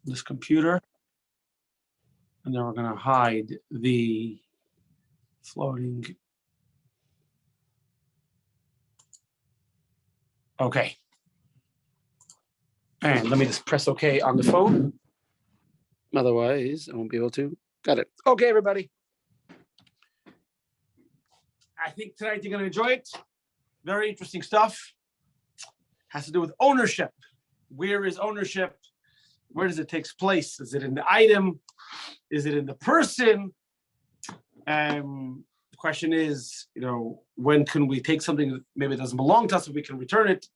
this computer. And then we're going to hide the floating. Okay. And let me just press OK on the phone. Otherwise, I won't be able to. Got it. Okay, everybody. I think tonight you're going to enjoy it. Very interesting stuff. Has to do with ownership. Where is ownership? Where does it take place? Is it in the item? Is it in the person? The question is, when can we take something that maybe doesn't belong to us and we can return it?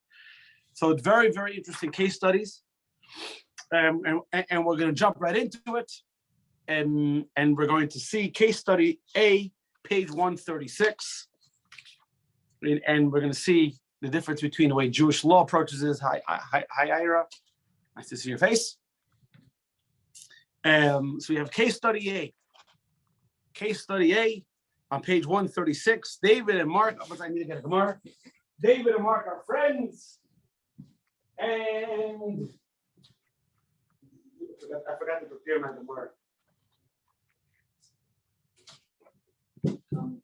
So it's very, very interesting case studies. And we're going to jump right into it. And we're going to see case study A, page 136. And we're going to see the difference between the way Jewish law approaches this. Hi, Ira. Nice to see your face. So we have case study A. Case study A on page 136. David and Mark. I need to get a Gemara. David and Mark are friends. And I forgot to prepare my Gemara. Come.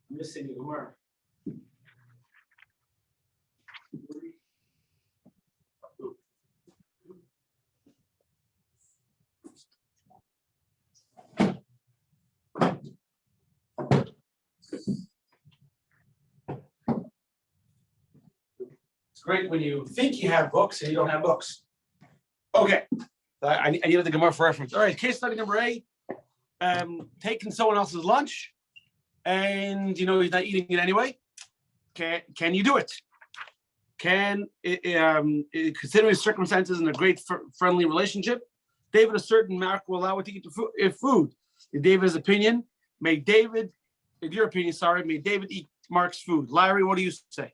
I'm missing the Gemara. It's great when you think you have books and you don't have books. Okay, I needed the Gemara for reference. All right, case study number A. Taking someone else's lunch, and he's not eating it anyway. Can you do it? Considering circumstances in a great friendly relationship, David a certain Mark will allow it to eat the food. In David's opinion, may David eat Mark's food. Larry, what do you say?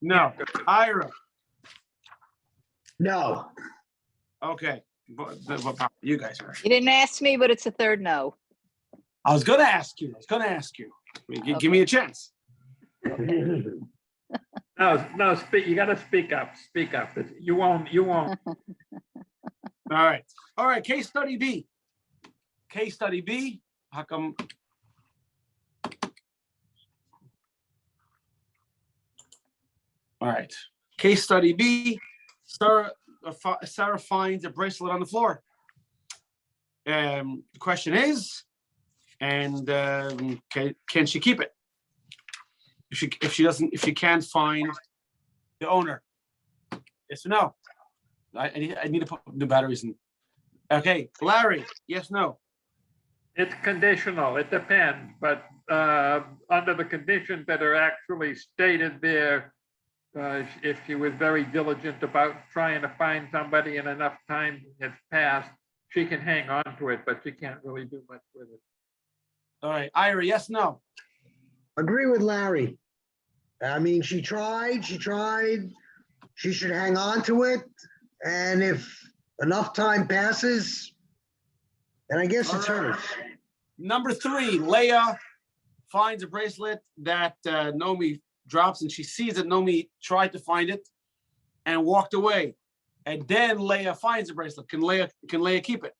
No. Ira. No. Okay. You guys are. You didn't ask me, but it's a third no. I was going to ask you. Okay. Give me a chance. No. You got to speak up. Speak up. You won't. All right. Case study B. How come? All right. Case study B. Sarah finds a bracelet on the floor. The question is, can she keep it? If she can't find the owner, yes or no? I need to put the batteries in. Okay, Larry, yes, no. It's conditional. It depends, but under the conditions that are actually stated there, if she was very diligent about trying to find somebody and enough time has passed, she can hang on to it, but she can't really do much with it. All right, Ira, yes, no. Agree with Larry. I mean, she tried. She should hang on to it. And if enough time passes, then I guess it's hers. Number 3, Leah finds a bracelet that Naomi drops, and she sees that Naomi tried to find it and walked away. And then Leah finds the bracelet. Can Leah keep it?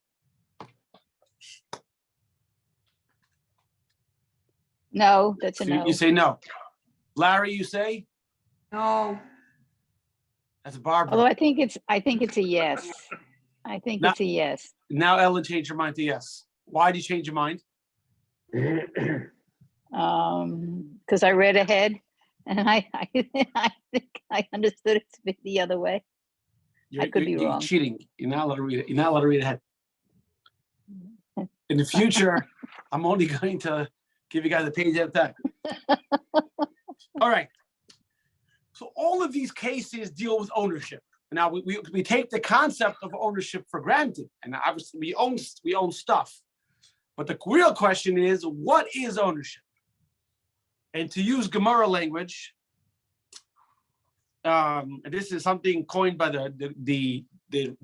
No, that's a no. You say no. Larry, you say? No. That's Barbara. Although I think it's a yes. It's a yes. Now Ellen changed her mind to yes. Why did you change your mind? Because I read ahead, and I think I understood it to be the other way. I could be wrong. You're cheating. You're not allowed to read it. You're not allowed to read ahead. In the future, I'm only going to give you guys a page at a time. All right. So all of these cases deal with ownership. Now we take the concept of ownership for granted, and obviously we own stuff. But the real question is, what is ownership? And to use Gemara language, and this is something coined by the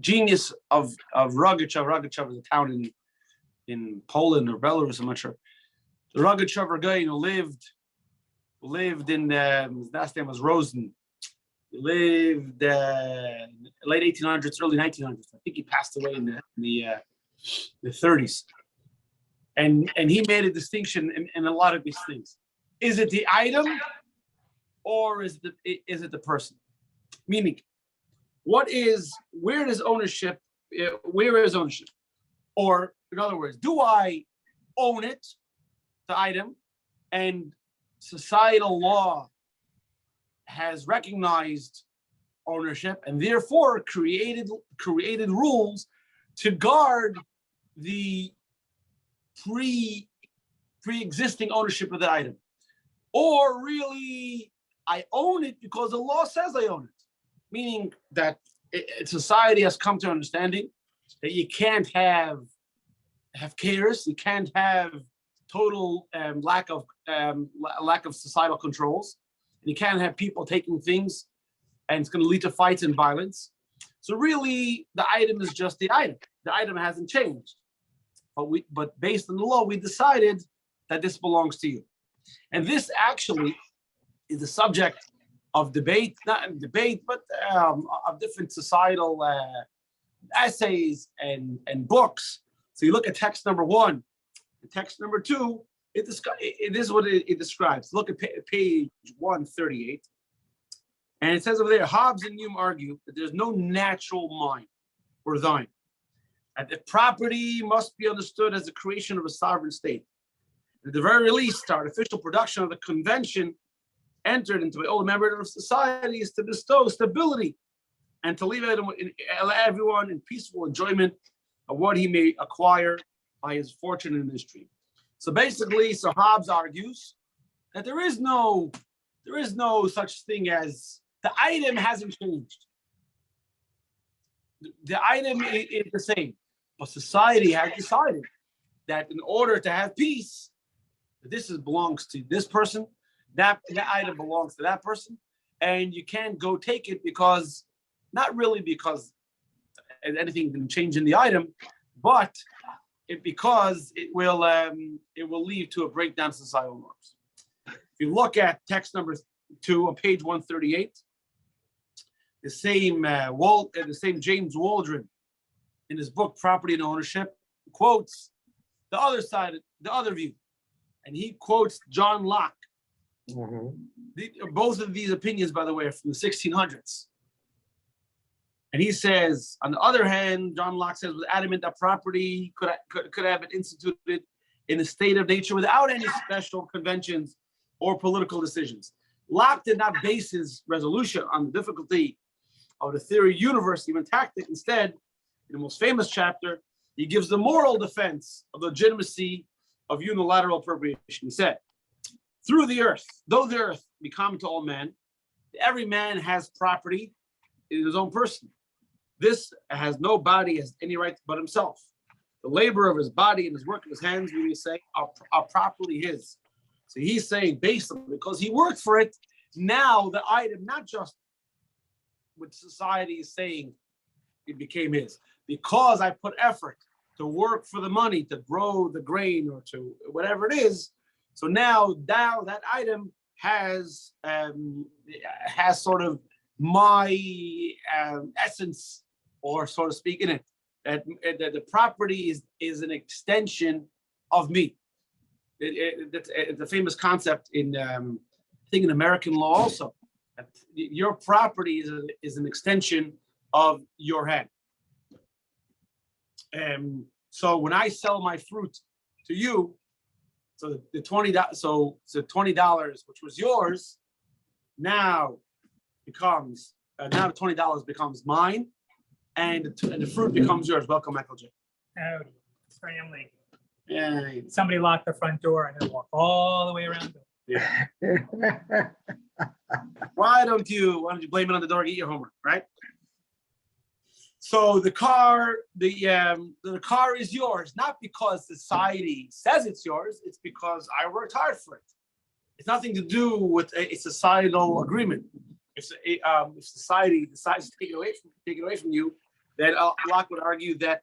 genius of Rogachev. Rogachev is a town in Poland or Belarus, I'm not sure. The Rogachev guy who lived in his last name was Rosen. He lived late 1800s, early 1900s. I think he passed away in the 30s. And he made a distinction in a lot of these things. Is it the item or is it the person? Meaning, where is ownership? Where is ownership? Or in other words, do I own it, the item, and societal law has recognized ownership and therefore created rules to guard the pre-existing ownership of the item? Or really, I own it because the law says I own it, meaning that society has come to understanding that you can't have chaos, you can't have total lack of societal controls, and you can't have people taking things, and it's going to lead to fights and violence. So really, the item is just the item. The item hasn't changed, but based on the law, we decided that this belongs to you, and this actually is the subject of debate, not debate, but of different societal essays and books. So you look at text number 1, and text number 2. It is what it describes. Look at page 138, and it says over there, Hobbes and Hume argue that there's no natural mind or thine, and that property must be understood as the creation of a sovereign state. At the very least, the artificial production of the convention entered into all the members of society is to bestow stability and to leave everyone in peaceful enjoyment of what he may acquire by his fortune and industry. So basically, Hobbes argues that there is no such thing as the item hasn't changed. The item is the same, but society has decided that in order to have peace, this belongs to this person, that item belongs to that person, and you can't go take it because, not really because anything can change in the item, but because it will lead to a breakdown of societal norms. If you look at text number 2 on page 138, the same James Waldron, in his book Property and Ownership, quotes the other side, the other view, and he quotes John Locke. Both of these opinions, by the way, are from the 1600s. And he says, on the other hand, John Locke says, was adamant that property could have been instituted in a state of nature without any special conventions or political decisions. Locke did not base his resolution on the difficulty of the theory of universe, even tactic. Instead, in the most famous chapter, he gives the moral defense of the legitimacy of unilateral appropriation. He said, through the earth, though the earth be common to all men, every man has property in his own person. This has no body has any right but himself. The labor of his body and his work of his hands, we may say, are properly his. So he's saying, based on, because he worked for it, now the item, not just what society is saying, it became his. Because I put effort to work for the money, to grow the grain or to whatever it is. So now that item has sort of my essence, or so to speak, in it. That the property is an extension of me. It's a famous concept in I think in American law also. That your property is an extension of your head. So when I sell my fruit to you, so the $20, which was yours, now becomes now the $20 becomes mine, and the fruit becomes yours. Welcome, Michael J. Howdy, family. Yeah. Somebody locked the front door. I had to walk all the way around. Yeah. Why don't you blame it on the door? Get your homework, right? So the car is yours, not because society says it's yours. It's because I worked hard for it. It's nothing to do with a societal agreement. If society decides to take it away from you, then Locke would argue that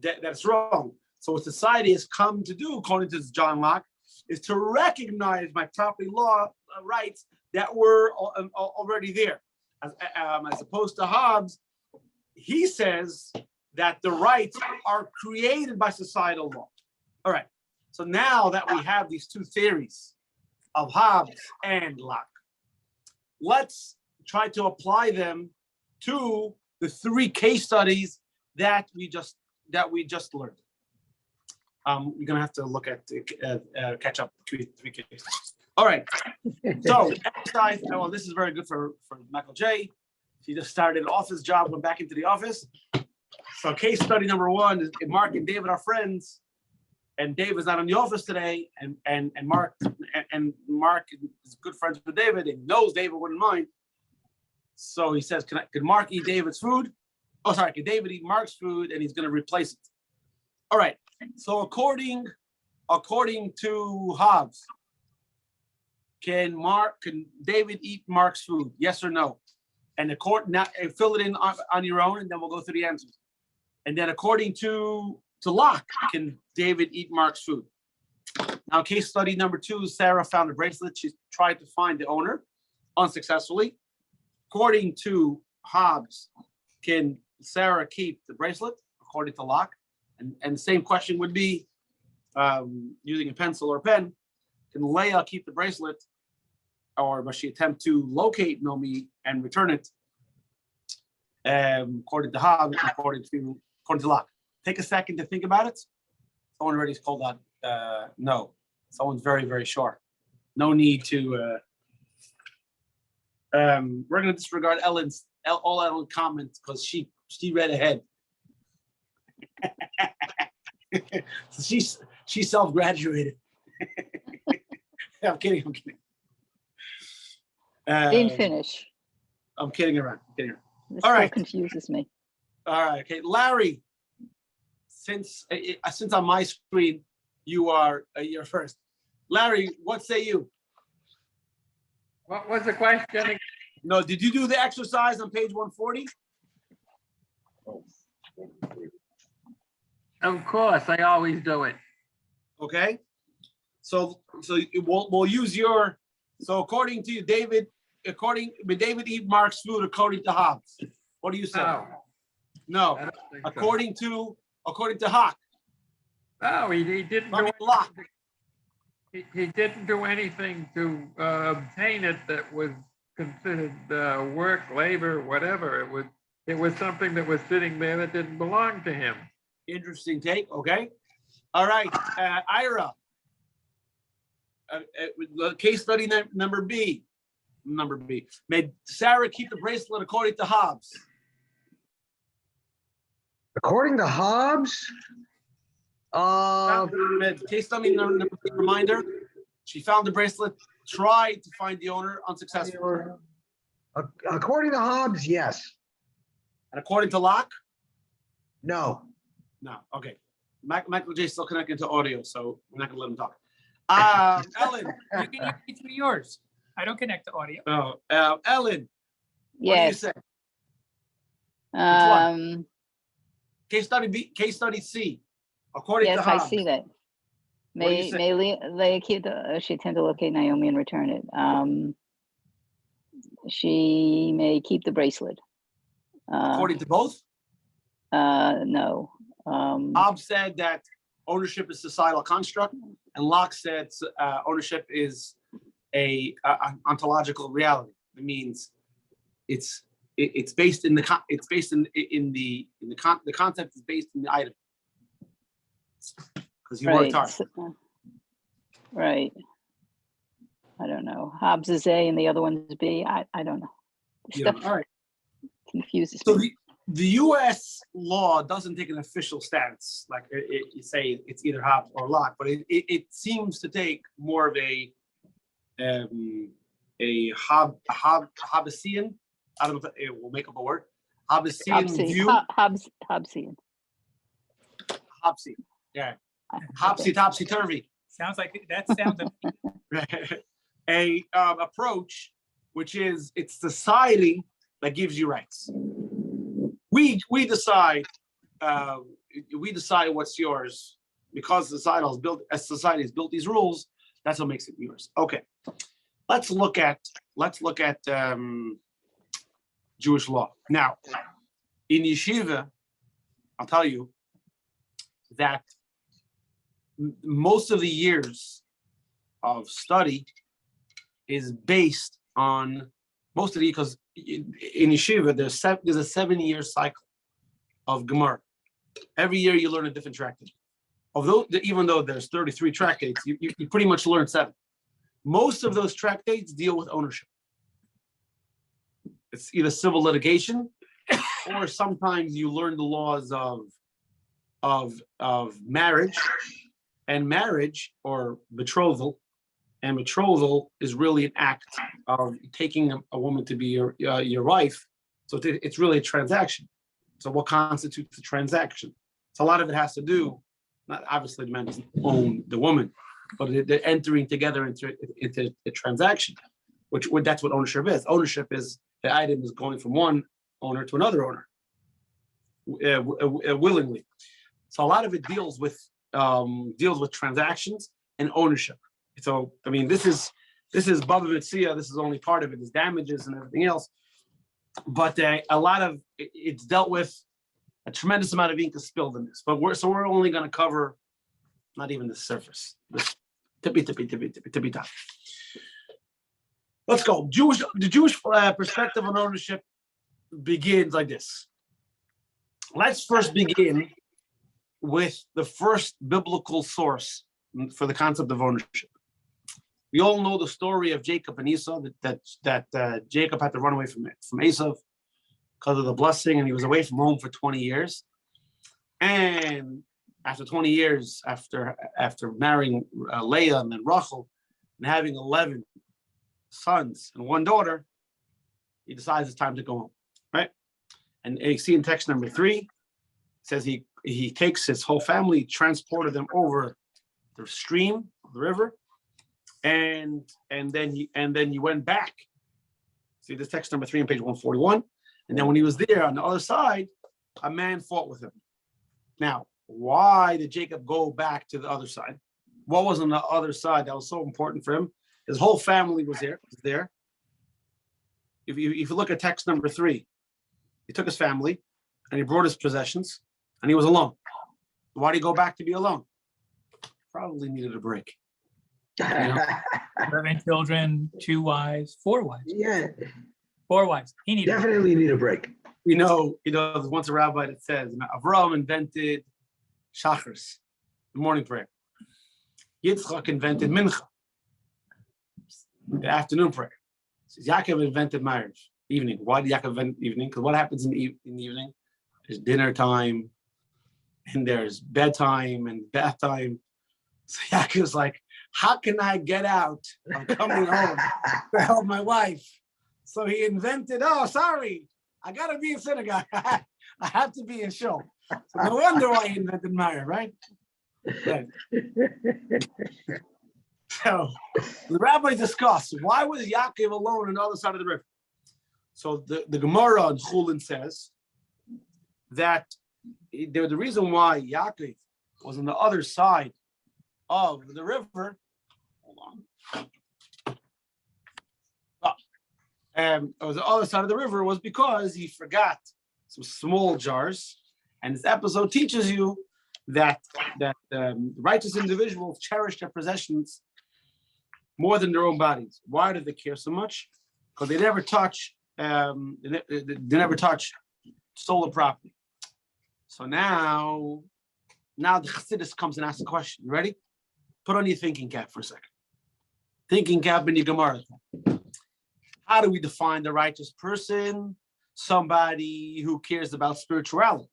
that's wrong. So what society has come to do, according to John Locke, is to recognize my property law rights that were already there. As opposed to Hobbes, he says that the rights are created by societal law. All right. So now that we have these two theories of Hobbes and Locke, let's try to apply them to the three case studies that we just learned. You're gonna have to look at catch up three cases. All right. So exercise. Well, this is very good for Michael J. He just started an office job, went back into the office. So case study number one is Mark and David are friends, and Dave is not in the office today, and Mark is good friends with David and knows David wouldn't mind. So he says, "Can Mark eat David's food? Oh, sorry, can David eat Mark's food?" And he's going to replace it. All right. So according to Hobbes, can David eat Mark's food? Yes or no? And now fill it in on your own, and then we'll go through the answers. And then according to Locke, can David eat Mark's food? Now, case study number two, Sarah found a bracelet. She tried to find the owner unsuccessfully. According to Hobbes, can Sarah keep the bracelet? According to Locke. And the same question would be, using a pencil or a pen, can Leah keep the bracelet, or must she attempt to locate Nomi and return it? According to Hobbes, according to Locke. Take a second to think about it. Someone already called out no. Someone's very, very sure. No need to. We're going to disregard all Ellen comments because she read ahead. So she self-graduated. I'm kidding. Didn't finish. I'm kidding around. This All still right. confuses me. All right. Okay, Larry. Since on my screen you're first. Larry, what say you? What was the question? No, did you do the exercise on page 140? Of course, I always do it. Okay. So we'll use your. So according to you, David, would David eat Mark's food according to Hobbes? What do you say? No, No. I don't think so. According to Hock. No, he didn't do Locke. he didn't do anything to obtain it that was considered work, labor, whatever. It was something that was sitting there that didn't belong to him. Interesting take. Okay. All right, Ira. Case study number B. Made Sarah keep the bracelet according to Hobbes? According to Hobbes, Case study number B, reminder. She found the bracelet, tried to find the owner, unsuccessful. according to Hobbes, yes. And according to Locke? No. No. Okay. Michael J is still connected to audio, so we're not gonna let him talk. Ellen, You can use yours. I don't connect to audio. Ellen, what Yes. do you say? Um, Case study B, case study C. According to yes, I Hobbes. see that. What do you say? May Leah keep she attempt to locate Naomi and return it. She may keep the bracelet. According to both, No. Hobbes said that ownership is societal construct, and Locke said ownership is a ontological reality. It means it's based in the concept is based in the item. Because you worked hard. Right. I don't know. Hobbes is A and the other one is B. I don't know. Yeah. Stuff All right. confuses So me. the U.S. law doesn't take an official stance, like you say it's either Hobbes or Locke, but it seems to take more of a Hobbesian. I don't know if it will make up a word. Hobbesian view. Hobbesian. Hobbesian. Yeah. Hopsy topsy turvy. Sounds like that sounds. A approach, which is it's society that gives you rights. We decide what's yours because society has built these rules. That's what makes it yours. Okay. let's look at Jewish law. Now, in yeshiva, I'll tell you that most of the years of study is based on most of the, because in yeshiva there's a 7-year cycle of Gemara. Every year you learn a different tractate. Although even though there's 33 tractates, you pretty much learn 7. Most of those tractates deal with ownership. It's either civil litigation, or sometimes you learn the laws of marriage, and marriage or betrothal, and betrothal is really an act of taking a woman to be your wife. So it's really a transaction. So what constitutes a transaction? So a lot of it has to do, not obviously the man doesn't own the woman, but they're entering together into a transaction, which that's what ownership is. Ownership is the item is going from one owner to another owner willingly. So a lot of it deals with transactions and ownership. So I mean, this is Baba Mitzia. This is only part of it. There's damages and everything else, but a lot of it's dealt with. A tremendous amount of ink is spilled in this, but we're only going to cover not even the surface, the tippy top. Let's go. The Jewish perspective on ownership begins like this. Let's first begin with the first biblical source for the concept of ownership. We all know the story of Jacob and Esau, that Jacob had to run away from Esau because of the blessing, and he was away from home for 20 years. And after 20 years, after marrying Leah and then Rachel, and having 11 sons and 1 daughter, he decides it's time to go home, right? And you see in text number 3, it says he takes his whole family, transported them over the stream, the river, and then he went back. See this text number 3 on page 141. And then when he was there on the other side, a man fought with him. Now, why did Jacob go back to the other side? What was on the other side that was so important for him? His whole family was there. If you look at text number 3, he took his family and he brought his possessions and he was alone. Why did he go back to be alone? Probably needed a break. You know? 11 children, 2 wives, 4 wives. Yeah, 4 wives. He needed. definitely need a break. You know, there's once a rabbi that says, Avraham invented Shachris, the morning prayer. Yitzchak invented Mincha, the afternoon prayer. Says Yaakov invented marriage, evening. Why did Yaakov invent evening? Because what happens in the evening? There's dinner time, and there's bedtime and bath time. So Yaakov's like, how can I get out? I'm coming home to help my wife. So he invented, I got to be in synagogue. I have to be in show. So no wonder why he invented Maya, right? Right. So the rabbi discussed, why was Yaakov alone on the other side of the river? So the Gemara on Chulin says that the reason why Yaakov was on the other side of the river, on the other side of the river was because he forgot some small jars. And this episode teaches you that righteous individuals cherish their possessions more than their own bodies. Why do they care so much? Because they never touch stolen property. So now the Chassidus comes and asks a question. You ready? Put on your thinking cap for a second. Thinking cap in your Gemara. How do we define the righteous person? Somebody who cares about spirituality.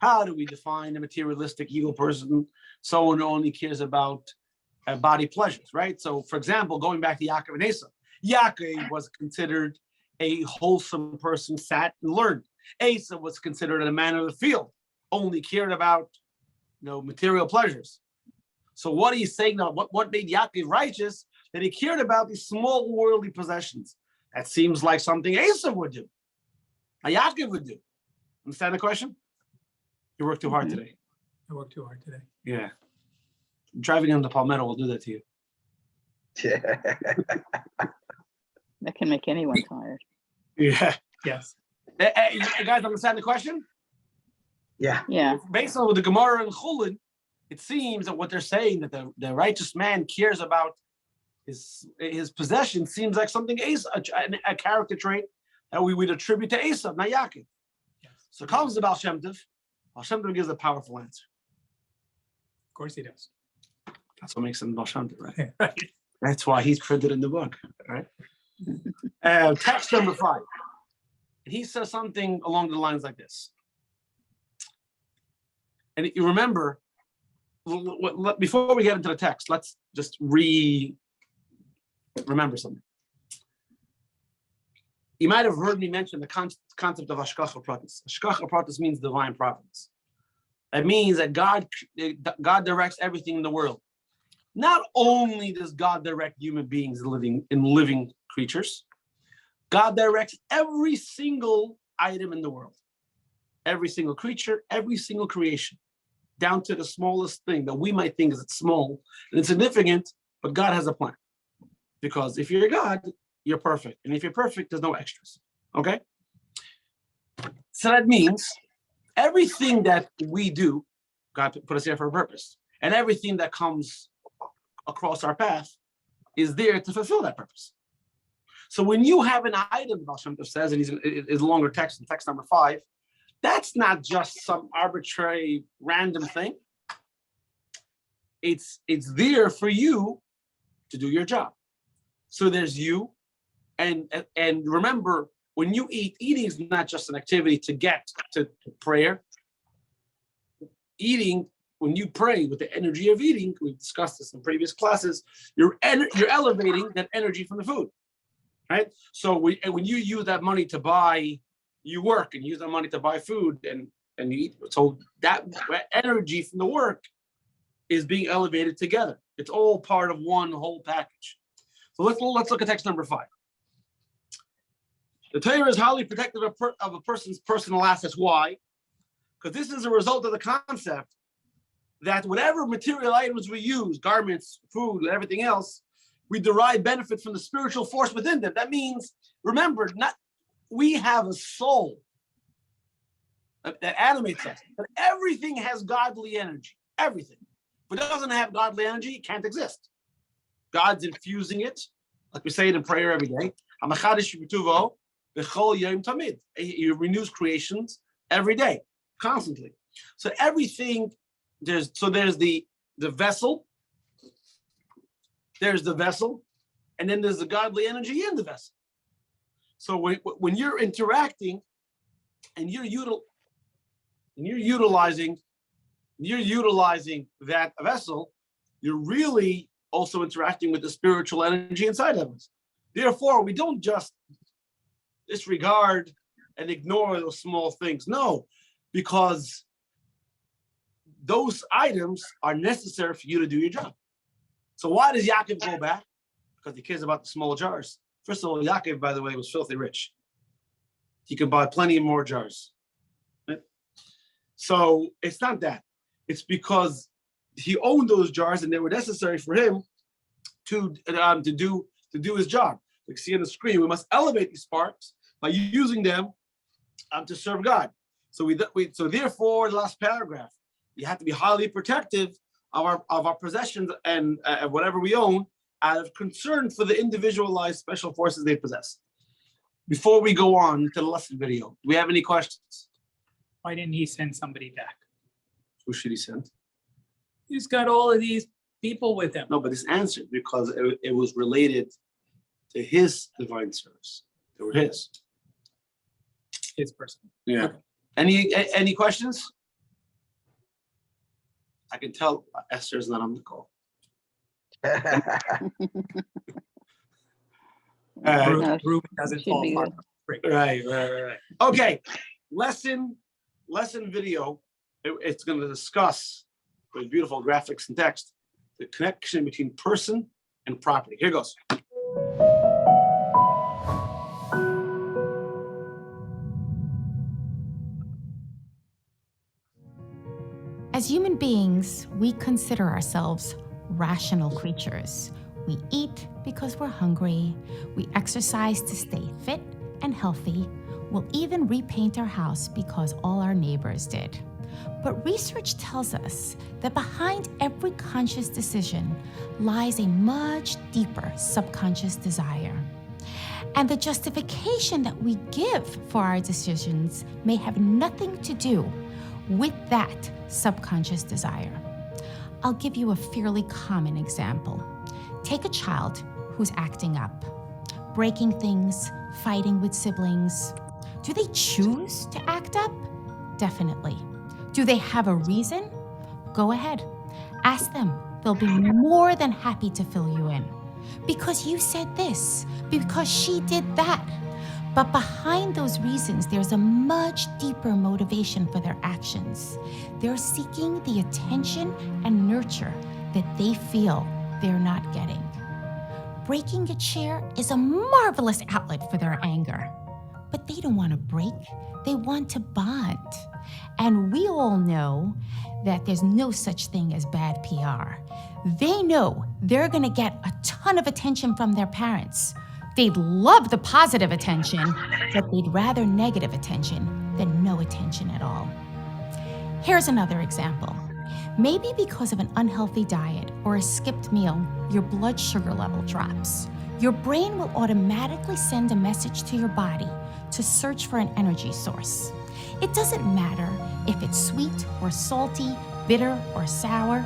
How do we define the materialistic evil person? Someone who only cares about body pleasures, right? So, for example, going back to Yaakov and Esau, Yaakov was considered a wholesome person, sat and learned. Esau was considered a man of the field, only cared about, material pleasures. So, what are you saying now? What made Yaakov righteous? That he cared about these small worldly possessions. That seems like something Esau would do. Yaakov would do. Understand the question? You work too hard today. I worked too hard today. Yeah. Driving on the Palmetto will do that to you. That can make anyone tired. Yeah. Yes. You guys understand the question? Yeah. Yeah. Based on the Gemara and Chulin, it seems that what they're saying that the righteous man cares about his possession seems like something a character trait that we would attribute to Esav, not Yaakov. Yes. So comes the Baal Shem Tov. Baal Shem Tov gives a powerful answer. Of course he does. That's what makes him Baal Shem Tov, right? Right. That's why he's printed in the book, right? Text number 5. And he says something along the lines like this. And you remember, before we get into the text, let's just remember something. You might have heard me mention the concept of Hashgacha Pratis. Hashgacha Pratis means divine providence. That means that God directs everything in the world. Not only does God direct human beings living creatures, God directs every single item in the world, every single creature, every single creation, down to the smallest thing that we might think is small and insignificant, but God has a plan. Because if you're God, you're perfect. And if you're perfect, there's no extras. Okay? So that means everything that we do, God put us here for a purpose. And everything that comes across our path is there to fulfill that purpose. So when you have an item, Baal Shem Tov says, and it's a longer text, in text number 5, that's not just some arbitrary random thing. It's there for you to do your job. So there's you, and remember, when you eating is not just an activity to get to prayer. Eating, when you pray with the energy of eating, we discussed this in previous classes, you're elevating that energy from the food, right? So when you use that money to buy, you work and use that money to buy food and eat. So that energy from the work is being elevated together. It's all part of one whole package. So let's look at text number 5. The Torah is highly protective of a person's personal assets. Why? Because this is a result of the concept that whatever material items we use, garments, food, and everything else, we derive benefit from the spiritual force within them. That means, remember, we have a soul that animates us, but everything has godly energy. Everything. If it doesn't have godly energy, it can't exist. God's infusing it, like we say it in prayer every day. He renews creations every day, constantly. So everything, there's the vessel, and then there's the godly energy in the vessel. So when you're interacting and you're utilizing that vessel, you're really also interacting with the spiritual energy inside of us. Therefore, we don't just disregard and ignore those small things. No, because those items are necessary for you to do your job. So why does Yaakov go back? Because he cares about the small jars. First of all, Yaakov, by the way, was filthy rich. He could buy plenty more jars. Right? So it's not that. It's because he owned those jars and they were necessary for him to do his job. Like you see on the screen, we must elevate these sparks by using them to serve God. So so therefore, the last paragraph, you have to be highly protective of our possessions and whatever we own, out of concern for the individualized special forces they possess. Before we go on to the lesson video, do we have any questions? Why didn't he send somebody back? Who should he send? He's got all of these people with him. No, but it's answered because it was related to his divine service. They were his. His person. Yeah. Okay. Any questions? I can tell Esther's not on the call. Ruben doesn't Should fall be apart. Right. Okay, lesson video. It's going to discuss with beautiful graphics and text the connection between person and property. Here goes. As human beings, we consider ourselves rational creatures. We eat because we're hungry. We exercise to stay fit and healthy. We'll even repaint our house because all our neighbors did. But research tells us that behind every conscious decision lies a much deeper subconscious desire. And the justification that we give for our decisions may have nothing to do with that subconscious desire. I'll give you a fairly common example. Take a child who's acting up, breaking things, fighting with siblings. Do they choose to act up? Definitely. Do they have a reason? Go ahead. Ask them. They'll be more than happy to fill you in. Because you said this, because she did that. But behind those reasons, there's a much deeper motivation for their actions. They're seeking the attention and nurture that they feel they're not getting. Breaking a chair is a marvelous outlet for their anger. But they don't want to break, they want to bond. And we all know that there's no such thing as bad PR. They know they're gonna get a ton of attention from their parents. They'd love the positive attention, but they'd rather negative attention than no attention at all. Here's another example. Maybe because of an unhealthy diet or a skipped meal, your blood sugar level drops. Your brain will automatically send a message to your body to search for an energy source. It doesn't matter if it's sweet or salty, bitter or sour.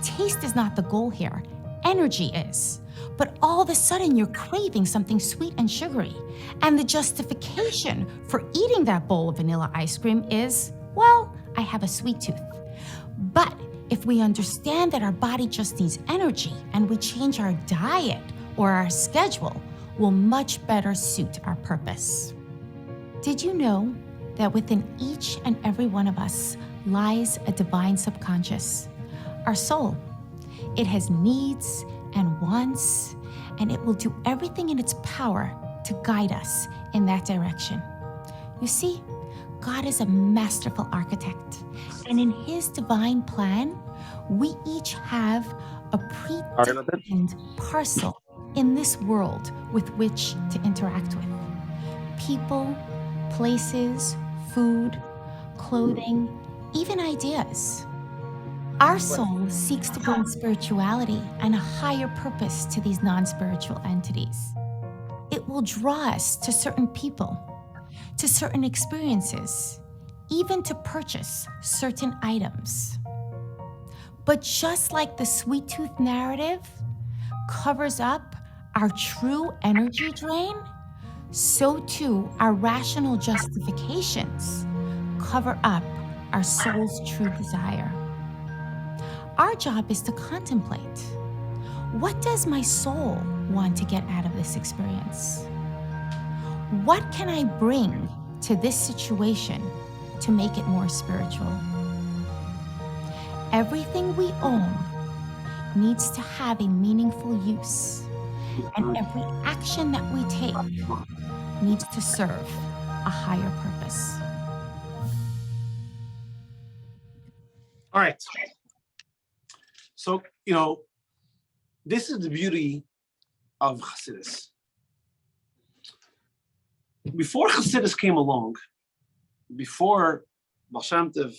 Taste is not the goal here. Energy is. But all of a sudden you're craving something sweet and sugary. And the justification for eating that bowl of vanilla ice cream is, well, I have a sweet tooth. But if we understand that our body just needs energy and we change our diet or our schedule, will much better suit our purpose. Did you know that within each and every one of us lies a divine subconscious, our soul? It has needs and wants, and it will do everything in its power to guide us in that direction. You see, God is a masterful architect, and in his divine plan, we each have a predetermined parcel in this world with which to interact with. People, places, food, clothing, even ideas. Our soul seeks to bring spirituality and a higher purpose to these non-spiritual entities. It will draw us to certain people, to certain experiences, even to purchase certain items. But just like the sweet tooth narrative covers up our true energy drain, so too our rational justifications cover up our soul's true desire. Our job is to contemplate, what does my soul want to get out of this experience? What can I bring to this situation to make it more spiritual? Everything we own needs to have a meaningful use, and every action that we take needs to serve a higher purpose. All right. So, this is the beauty of Hasidus. Before Hasidus came along, before Baal Shem Tov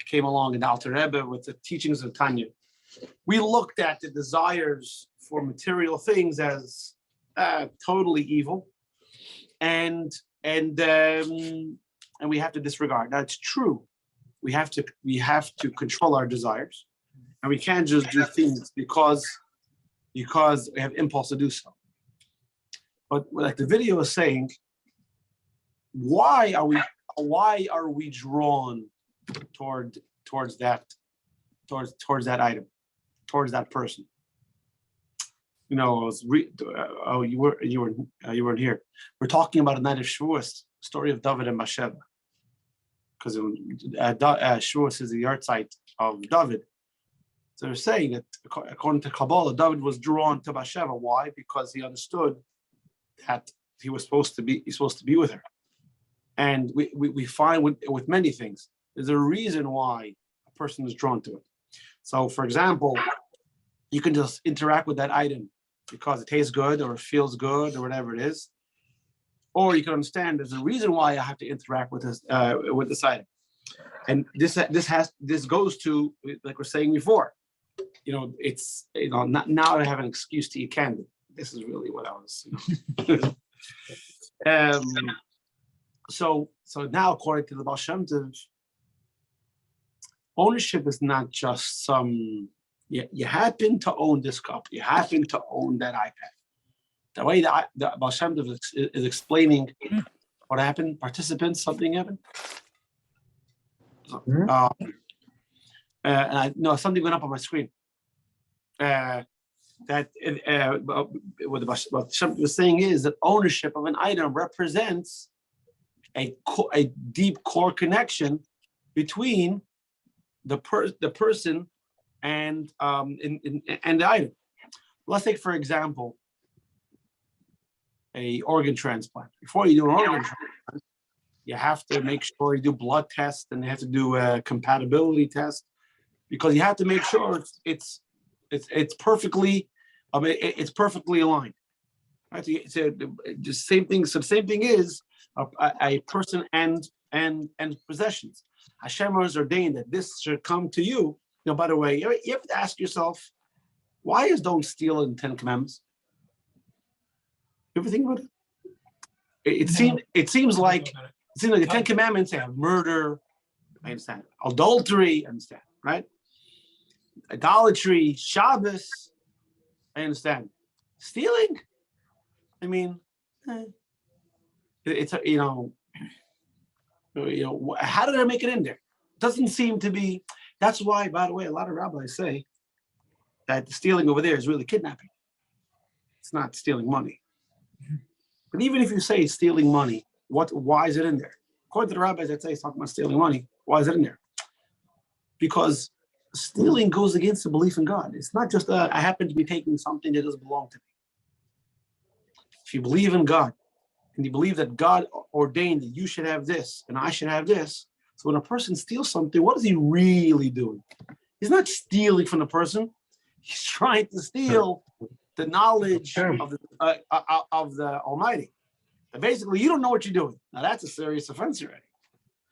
came along in the Alter Rebbe with the teachings of Tanya, we looked at the desires for material things as totally evil, and we have to disregard. Now, it's true. We have to control our desires, and we can't just do things because we have impulse to do so. But like the video is saying, why are we drawn towards that item, towards that person? You weren't here. We're talking about a night of Shavuos, story of David and Bathsheba, because Shavuos is the yard site of David. So they're saying that according to Kabbalah, David was drawn to Bathsheba. Why? Because he understood that he's supposed to be with her. And we find with many things, there's a reason why a person is drawn to it. So, for example, you can just interact with that item because it tastes good or it feels good or whatever it is. Or you can understand there's a reason why I have to interact with this item. And this goes to, like we're saying before, it's, not now I have an excuse to eat candy. This is really what I was, So now, according to the Baal Shem Tov, ownership is not just some, you happen to own this cup, you happen to own that iPad. The way the Baal Shem Tov is explaining what happened, participants, something happened. And I know something went up on my screen. What the Baal Shem Tov was saying is that ownership of an item represents a deep core connection between the person and the item. Let's take, for example, a organ transplant. Before you do an organ transplant, you have to make sure you do blood tests, and you have to do a compatibility test, because you have to make sure it's perfectly it's perfectly aligned. Right? So the same thing. So the same thing is a person and possessions. Hashem has ordained that this should come to you. By the way, you have to ask yourself, why is don't steal in 10 Commandments? You ever think about it? It seems like the 10 Commandments have murder. I understand. Adultery. I understand. Right? Idolatry. Shabbos. I understand. Stealing. I mean, it's how did I make it in there? Doesn't seem to be. That's why, by the way, a lot of rabbis say that the stealing over there is really kidnapping. It's not stealing money. But even if you say it's stealing money, why is it in there? According to the rabbis that say it's talking about stealing money, why is it in there? Because stealing goes against the belief in God. It's not just I happen to be taking something that doesn't belong to me. If you believe in God, and you believe that God ordained that you should have this and I should have this, so when a person steals something, what is he really doing? He's not stealing from the person. He's trying to steal the knowledge of the Almighty. And basically, you don't know what you're doing. Now, that's a serious offense already.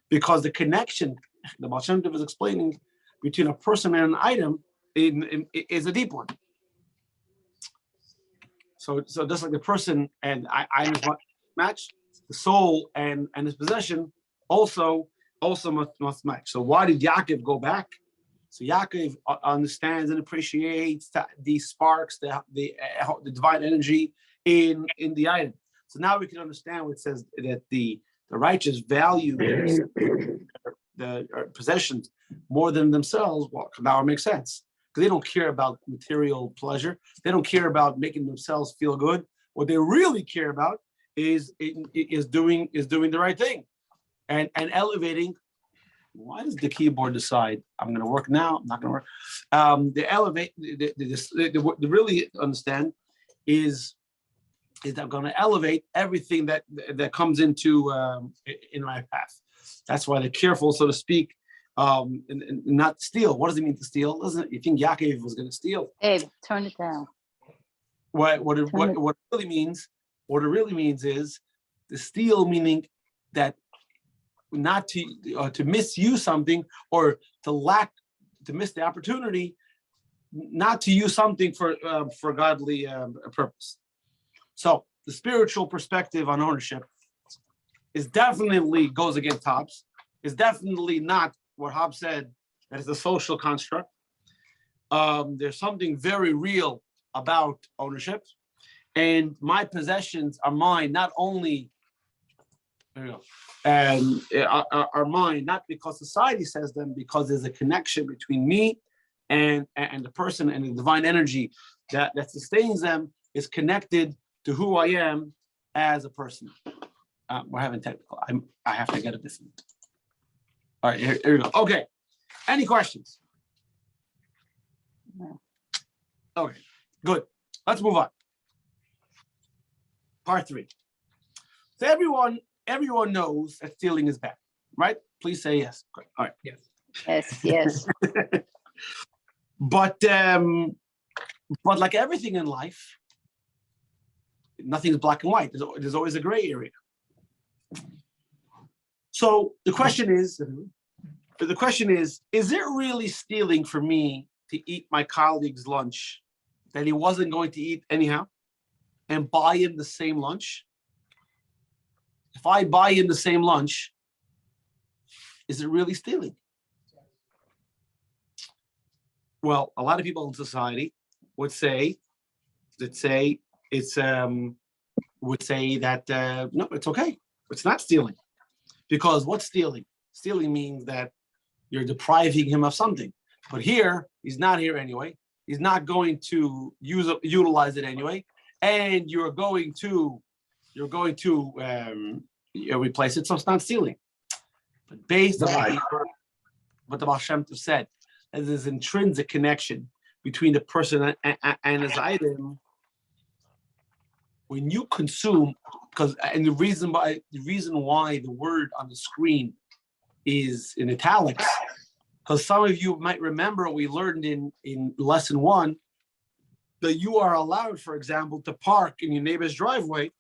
Because the connection, the Baal Shem Tov is explaining, between a person and an item is a deep one. So just like the person and items match, the soul and his possession also must match. So why did Yaakov go back? So Yaakov understands and appreciates these sparks, the divine energy in the item. So now we can understand what it says that the righteous value the possessions more than themselves. Well, now it makes sense, because they don't care about material pleasure. They don't care about making themselves feel good. What they really care about is doing the right thing and elevating. Why does the keyboard decide I'm going to work now? I'm not going to work. The elevate, the really understand is that I'm going to elevate everything that comes into in my path. That's why they're careful, so to speak, and not steal. What does it mean to steal? You think Yaakov was going to steal? Abe, turn it down. What it really means? What it really means is the steal, meaning that not to misuse something, or to miss the opportunity, not to use something for godly purpose. So the spiritual perspective on ownership is definitely goes against Hobbes. It's definitely not what Hobbes said, that is a social construct. There's something very real about ownership, and my possessions are mine not only and are mine not because society says them, because there's a connection between me and the person, and the divine energy that sustains them is connected to who I am as a person. We're having technical. I have to get a different. All right, here we go. Okay. Any questions? No. Okay, good. Let's move on. Part 3. So everyone knows that stealing is bad, right? Please say yes. Good. All right. Yes. But like everything in life, Nothing's black and white. There's always a gray area. So the question is, is it really stealing for me to eat my colleague's lunch that he wasn't going to eat anyhow and buy him the same lunch? If I buy him the same lunch, is it really stealing? Well, a lot of people in society would say that no, it's okay. It's not stealing. Because what's stealing? Stealing means that you're depriving him of something. But here, he's not here anyway. He's not going to utilize it anyway, and you're going to replace it. So it's not stealing. But based on what the Baal Shem Tov said, there's an intrinsic connection between the person and his item. When you consume, the reason why the word on the screen is in italics, because some of you might remember we learned in lesson 1 that you are allowed, for example, to park in your neighbor's driveway.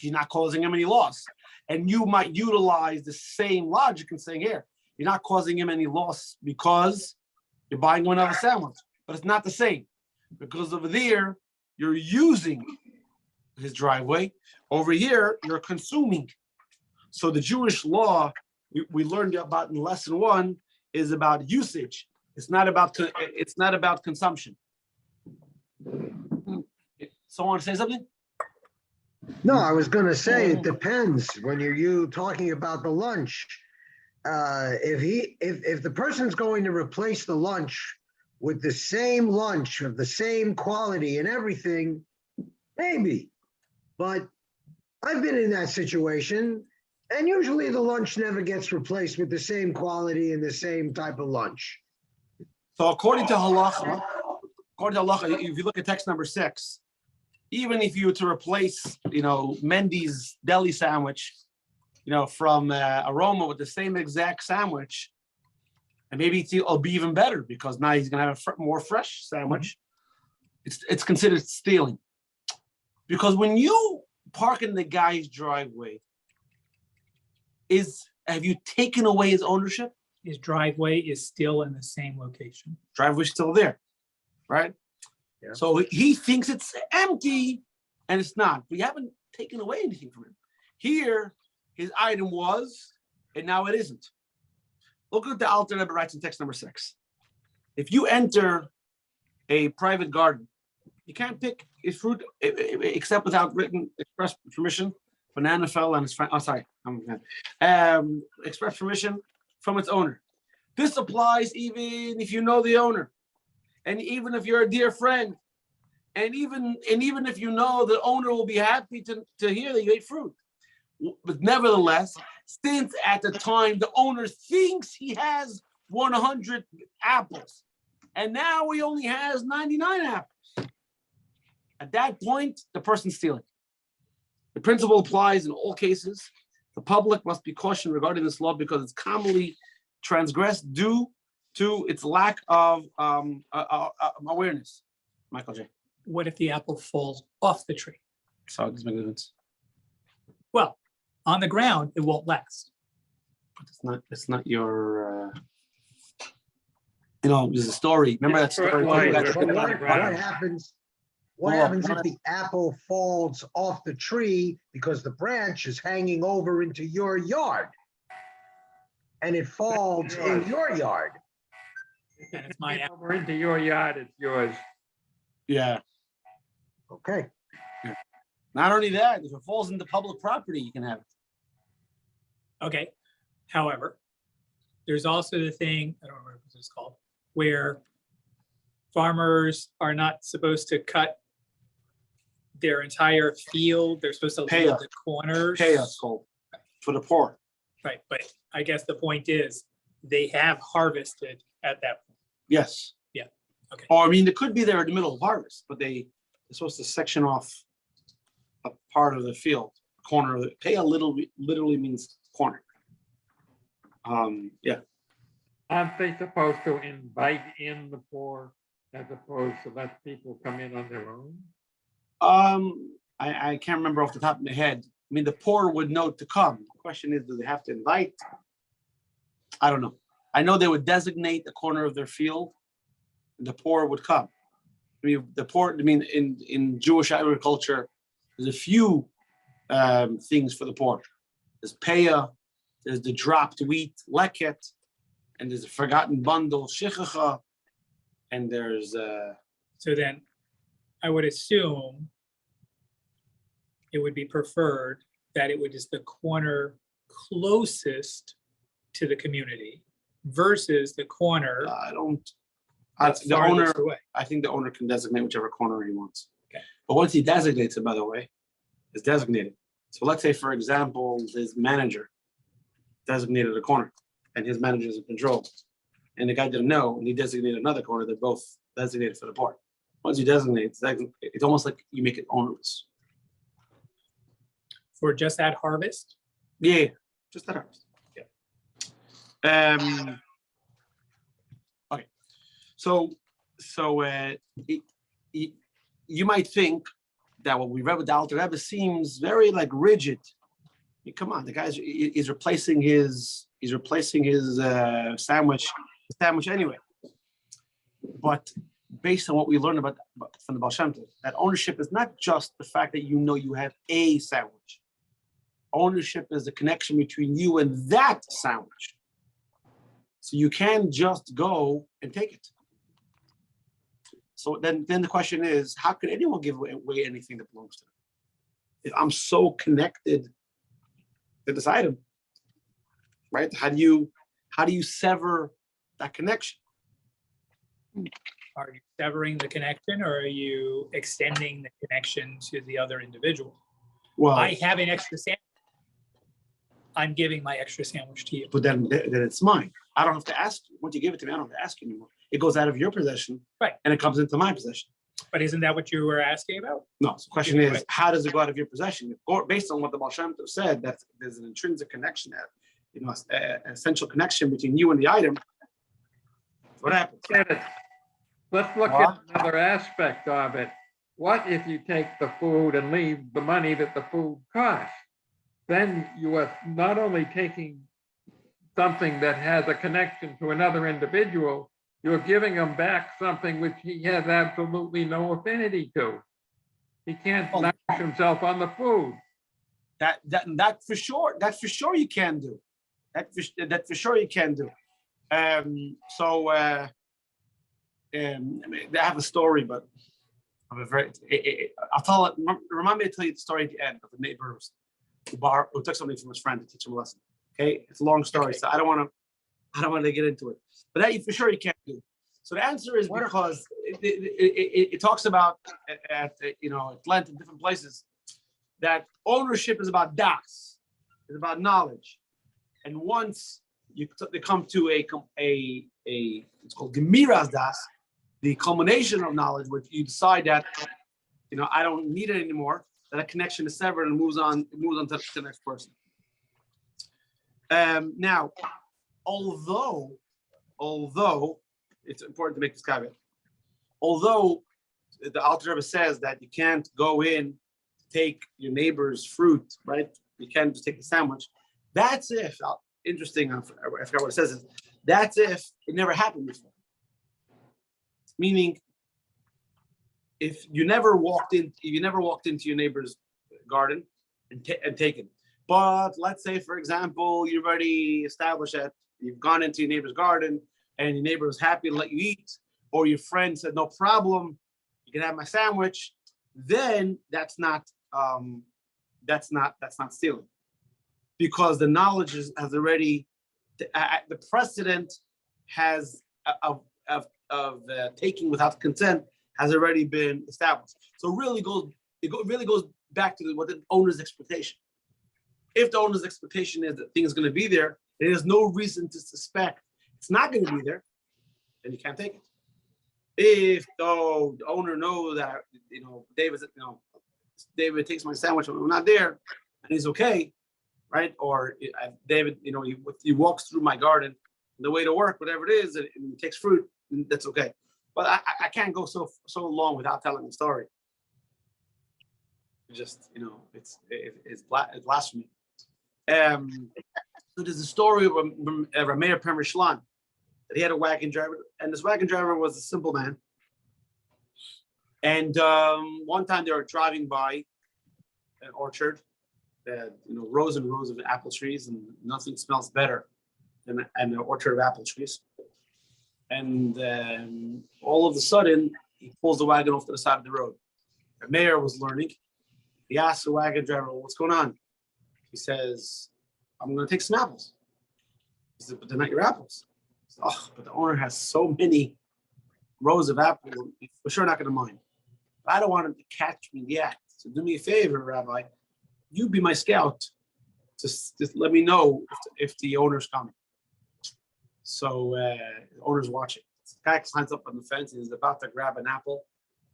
You're not causing him any loss. And you might utilize the same logic and saying, here, you're not causing him any loss because you're buying him another sandwich. But it's not the same. Because over there, you're using his driveway. Over here, you're consuming. So the Jewish law we learned about in lesson 1 is about usage. It's not about consumption. Someone want to say something? No, I was going to say it depends when you talking about the lunch. If the person's going to replace the lunch with the same lunch of the same quality and everything, maybe. But I've been in that situation, and usually the lunch never gets replaced with the same quality and the same type of lunch. So according to halacha, if you look at text number 6, even if you were to replace, Mendy's deli sandwich, from Aroma with the same exact sandwich, and maybe it'll be even better because now he's gonna have a more fresh sandwich. It's considered stealing, because when you park in the guy's driveway, have you taken away his ownership? His driveway is still in the same location. Driveway's still there, right? Yeah. So he thinks it's empty, and it's not. We haven't taken away anything from him. Here, his item was, and now it isn't. Look at the Alter Rebbe writes in text number 6. If you enter a private garden, you can't pick a fruit except without written express permission. Banana fell and his friend. Oh, sorry. Express permission from its owner. This applies even if you know the owner, and even if you're a dear friend, and even if you know the owner will be happy to hear that you ate fruit. But nevertheless, since at the time the owner thinks he has 100 apples, and now he only has 99 apples, at that point, the person's stealing. The principle applies in all cases. The public must be cautioned regarding this law because it's commonly transgressed due to its lack of awareness. Michael J. What if the apple falls off the tree? So it doesn't make any sense. Well, on the ground, it won't last. But it's not your. There's a story. Remember that story? What happens? What happens if the apple falls off the tree because the branch is hanging over into your yard, and it falls in your yard? And it's my apple. Over into your yard, it's yours. Yeah. Okay. Not only that, if it falls into public property, you can have it. Okay. However, there's also the thing, I don't remember what it's called, where farmers are not supposed to cut their entire field. They're supposed to leave the corners. Chaos called for the poor. Right. But I guess the point is they have harvested at that point. Yes. Yeah. Okay. Or it could be there in the middle of harvest, but they're supposed to section off a part of the field, corner of it. Pay a little literally means corner. Yeah. Aren't they supposed to invite in the poor as opposed to let people come in on their own? I can't remember off the top of my head. I mean, the poor would know to come. The question is, do they have to invite? I don't know. I know they would designate the corner of their field, and the poor would come. I mean, the poor. I mean, in Jewish agriculture, there's a few things for the poor. There's paya, there's the dropped wheat, leket, and there's a forgotten bundle, shichacha, and there's. So then, I would assume it would be preferred that it would just the corner closest to the community versus the corner I don't. that's The owner. farthest away. I think the owner can designate whichever corner he wants. Okay. But once he designates it, by the way, it's designated. So let's say, for example, his manager designated a corner, and his manager is in control, and the guy didn't know, and he designated another corner. They're both designated for the poor. Once you designate, it's almost like you make it ownerless. For just that harvest. Yeah, just that harvest. Yeah. Okay. So you might think that what we read with the Alter Rebbe seems very like rigid. I mean, come on, the guy's he's replacing his sandwich anyway. But based on what we learned about from the Baal Shem Tov, that ownership is not just the fact that you know you have a sandwich. Ownership is the connection between you and that sandwich. So you can't just go and take it. So then the question is, how can anyone give away anything that belongs to them? If I'm so connected to this item, right? How do you sever that connection? Are you severing the connection, or are you extending the connection to the other individual? Well, I have an extra sandwich. I'm giving my extra sandwich to you. but then it's mine. I don't have to ask you. Once you give it to me, I don't have to ask you anymore. It goes out of your possession, Right. And it comes into my possession. But isn't that what you were asking about? No, so the question Yeah, is, right. how does it go out of your possession? Or based on what the Baal Shem Tov said, that there's an intrinsic connection there, an essential connection between you and the item. What happens? Get it. Let's look at another aspect of it. What if you take the food and leave the money that the food costs? Then you are not only taking something that has a connection to another individual, you're giving him back something which he has absolutely no affinity to. He can't nourish himself on the food. That for sure you can do. That for sure you can do. I have a story, but of a very. I'll tell it. Remind me to tell you the story at the end of the neighbor who took something from his friend to teach him a lesson. Okay, it's a long story, so I don't want to get into it. But that for sure you can't do. So the answer is because it talks about at length in different places that ownership is about das, it's about knowledge, and once they come to a it's called gemiras das, the culmination of knowledge, where you decide that I don't need it anymore, that a connection is severed and moves on to the next person. Now, although it's important to make this caveat, although the Alter Rebbe says that you can't go in, take your neighbor's fruit, right? You can't just take the sandwich. That's if, interesting, I forgot what it says, is that's if it never happened before. Meaning, if you never walked into your neighbor's garden and taken. But let's say, for example, you've already established that you've gone into your neighbor's garden and your neighbor was happy to let you eat, or your friend said, no problem, you can have my sandwich, then that's not stealing. Because the knowledge has already, the precedent has of taking without consent has already been established. So it really goes back to what the owner's expectation. If the owner's expectation is that thing is going to be there, there's no reason to suspect it's not going to be there, then you can't take it. If the owner knows that David takes my sandwich when I'm not there, and he's okay, right? Or David, he walks through my garden on the way to work, whatever it is, and he takes fruit, that's okay. But I can't go so long without telling the story. Just, it's blasphemy. So there's a story of Rameir Permishlan, that he had a wagon driver, and this wagon driver was a simple man. And one time they were driving by an orchard that had, rows and rows of apple trees, and nothing smells better than an orchard of apple trees. And all of a sudden, he pulls the wagon off to the side of the road. The mayor was learning. He asked the wagon driver, "What's going on?" He says, "I'm going to take some apples." He said, "But they're not your apples." He said, "Oh, but the owner has so many rows of apples, we're sure not going to mind. I don't want him to catch me yet. So do me a favor, Rabbi. You be my scout. Just let me know if the owner's coming." So the owner's watching. The guy climbs up on the fence and he's about to grab an apple.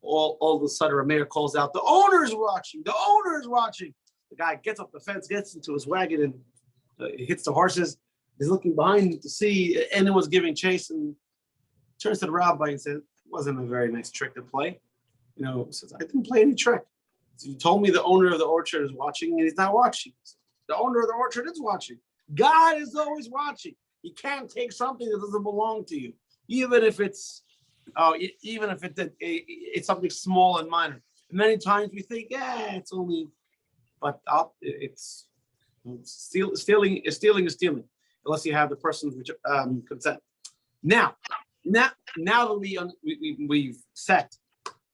All of a sudden, a mayor calls out, "The owner's watching! The owner's watching!" The guy gets up the fence, gets into his wagon, and hits the horses. He's looking behind him to see if anyone's giving chase, and turns to the rabbi and says, "It wasn't a very nice trick to play." Says, "I didn't play any trick. So you told me the owner of the orchard is watching, and he's not watching. The owner of the orchard is watching. God is always watching. You can't take something that doesn't belong to you, even if it's something small and minor. Many times we think, it's only, but it's stealing is stealing, unless you have the person's consent. Now that we've set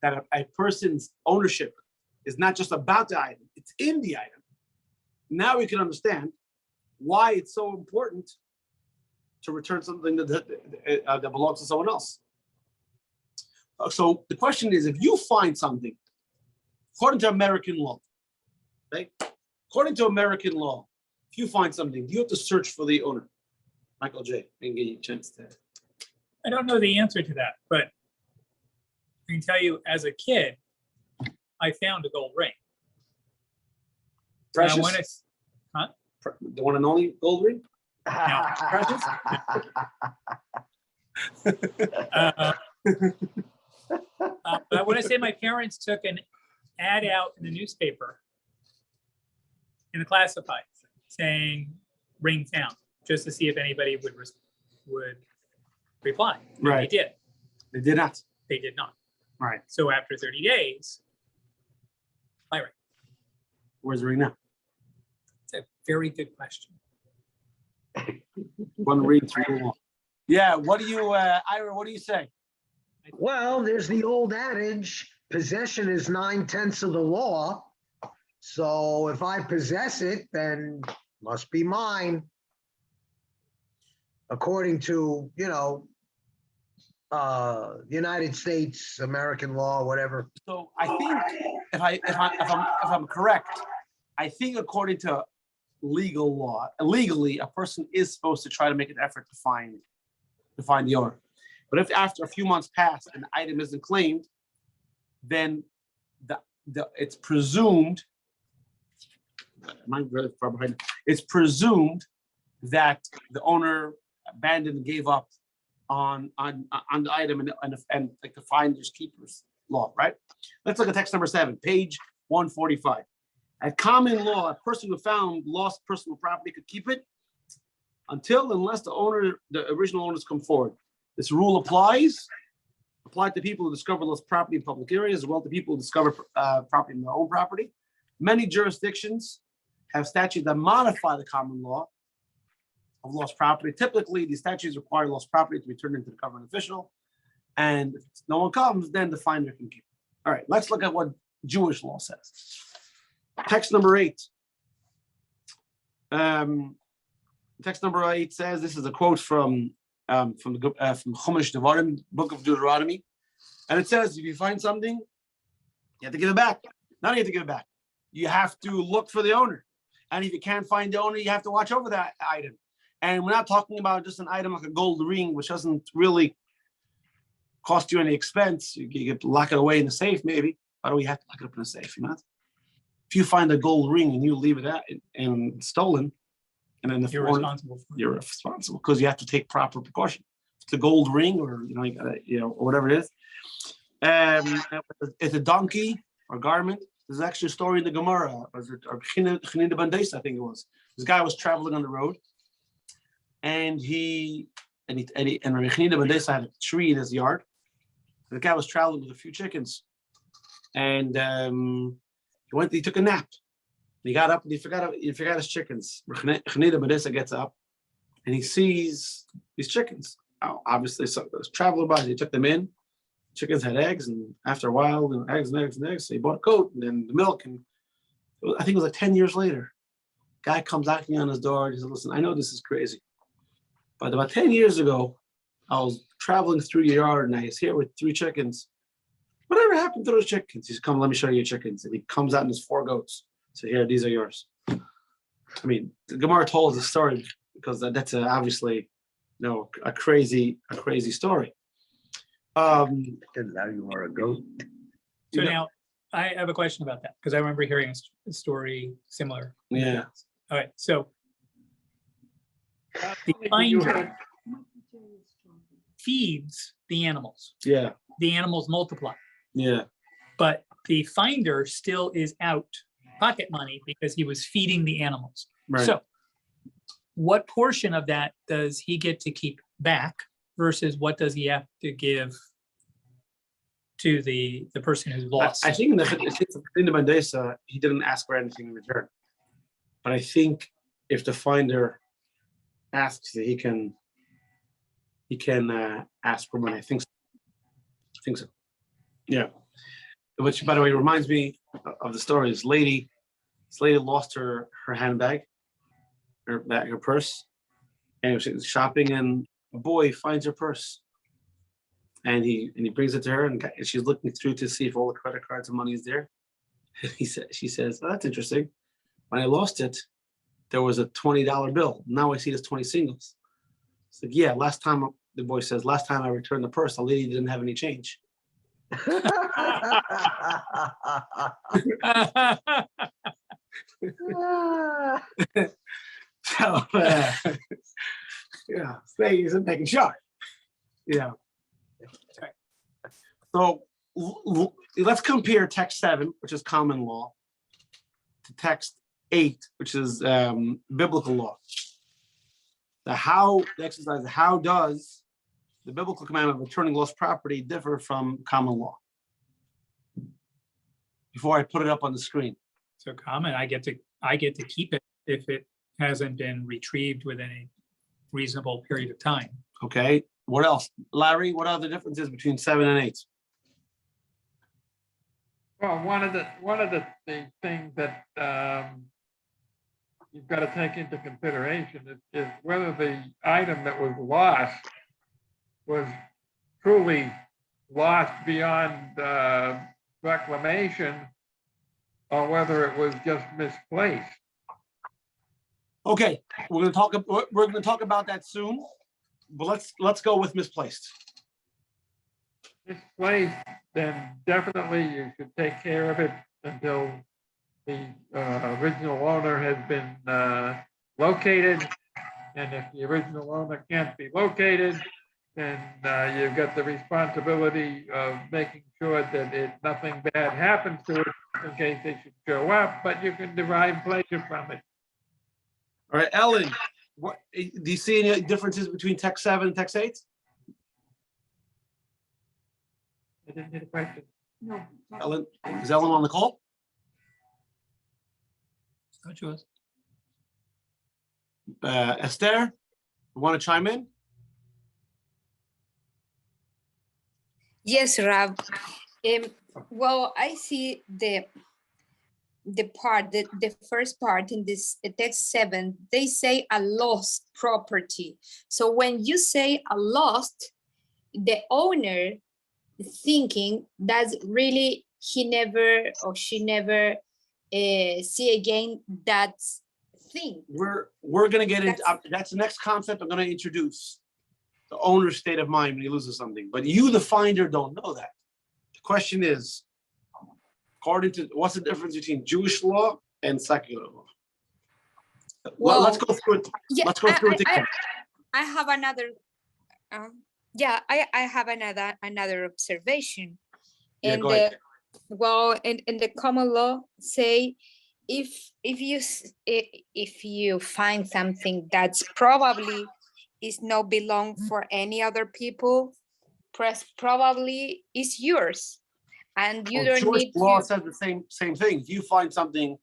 that a person's ownership is not just about the item, it's in the item. Now we can understand why it's so important to return something that belongs to someone else. So the question is, if you find something, according to American law, okay? According to American law, if you find something, you have to search for the owner. Michael J., I can get you a chance to. I don't know the answer to that, but I can tell you as a kid, I found a gold ring. Precious? And I want to, The one and only gold ring? precious? But I want to say my parents took an ad out in the newspaper, in the classifieds, saying ring found, just to see if anybody would reply. And Right. They did. They did not. They did not. Right. So after 30 days, my ring. Where's the ring now? It's a very good question. One ring through the wall. Yeah. What do you, Ira? What do you say? Well, there's the old adage, possession is 9/10 of the law. So if I possess it, then must be mine. According to, United States, American law, whatever. So I think if I'm correct, I think according to legal law, legally, a person is supposed to try to make an effort to find the owner. But if after a few months pass and the item isn't claimed, then it's presumed. It's presumed that the owner abandoned and gave up on the item and like the finders keepers law, right? Let's look at text number 7, page 145. At common law, a person who found lost personal property could keep it unless the original owners come forward. This rule applied to people who discover lost property in public areas, as well to people who discover property in their own property. Many jurisdictions have statutes that modify the common law of lost property. Typically, these statutes require lost property to be turned into the government official, and if no one comes, then the finder can keep it. All right, let's look at what Jewish law says. Text number 8. Text number 8 says, this is a quote from Chumash Devarim, Book of Deuteronomy, and it says, if you find something, you have to give it back. Not you have to give it back. You have to look for the owner, and if you can't find the owner, you have to watch over that item. And we're not talking about just an item like a gold ring, which doesn't really cost you any expense. You can lock it away in the safe, maybe. Why do we have to lock it up in a safe? If you find a gold ring and you leave it out and it's stolen, and then You're responsible for it. You're responsible because you have to take proper precaution. If it's a gold ring, or or whatever it is. It's a donkey or garment. There's actually a story in the Gemara, was it Chinida Bandes, I think it was. This guy was traveling on the road, and Rabbi Chinida Bandes had a tree in his yard. The guy was traveling with a few chickens, and he took a nap. He got up and he forgot his chickens. Chinida Bandes gets up, and he sees these chickens. Oh, obviously, so there was traveler by. He took them in. Chickens had eggs, and after a while, eggs. So he bought a goat, and then the milk, and I think it was like 10 years later. Guy comes knocking on his door. He said, "Listen, I know this is crazy, but about 10 years ago, I was traveling through your yard, and I was here with 3 chickens. Whatever happened to those chickens?" He said, "Come, let me show you your chickens." And he comes out and there's 4 goats. So here, these are yours. I mean, the Gemara told us the story because that's obviously, a crazy story. Now you are a goat. So now I have a question about that because I remember hearing a story similar. Yeah. All right. So the You finder had- feeds the animals. Yeah. The animals multiply, Yeah. but the finder still is out pocket money because he was feeding the animals. Right. So what portion of that does he get to keep back versus what does he have to give to the person who's lost? I think in the Bandesa, he didn't ask for anything in return. But I think if the finder asks, he can ask for money. I think so. Yeah. Which, by the way, reminds me of the story. This lady lost her handbag, her purse, and she was shopping, and a boy finds her purse, and he brings it to her, and she's looking through to see if all the credit cards and money is there. And she says, "Oh, that's interesting. When I lost it, there was a $20 bill. Now I see there's 20 singles." It's like, yeah, the boy says, last time I returned the purse, the lady didn't have any change. So, yeah, he's making sure. Yeah. So let's compare text 7, which is common law, to text 8, which is biblical law. How does the biblical commandment of returning lost property differ from common law? Before I put it up on the screen. So common, I get to keep it if it hasn't been retrieved within a reasonable period of time. Okay. What else? Larry, what are the differences between 7 and 8? Well, one of the things that you've got to take into consideration is whether the item that was lost was truly lost beyond reclamation, or whether it was just misplaced. Okay, we're going to talk about that soon, but let's go with misplaced. Misplaced, then definitely you should take care of it until the original owner has been located. And if the original owner can't be located, then you've got the responsibility of making sure that nothing bad happens to it in case they should show up, but you can derive pleasure from it. All right, Ellen, do you see any differences between text 7 and text 8? I didn't hear the question. Ellen, is Ellen on the call? Not yours. Esther, you want to chime in? Yes, Rav. Well, I see the first part in this text 7, they say a lost property. So when you say a lost, the owner thinking that really he never or she never see again that thing. We're going to get into that's the next concept I'm going to introduce. The owner's state of mind when he loses something, but you, the finder, don't know that. The question is, according to what's the difference between Jewish law and secular law? Well, let's go through it. Yeah, let's go through it again. I have another. I have another observation, Yeah, and go ahead. Well, in the common law say if you find something that's probably is not belong for any other people, probably is yours, and you Well, don't Jewish need law to. says the same thing. If you find something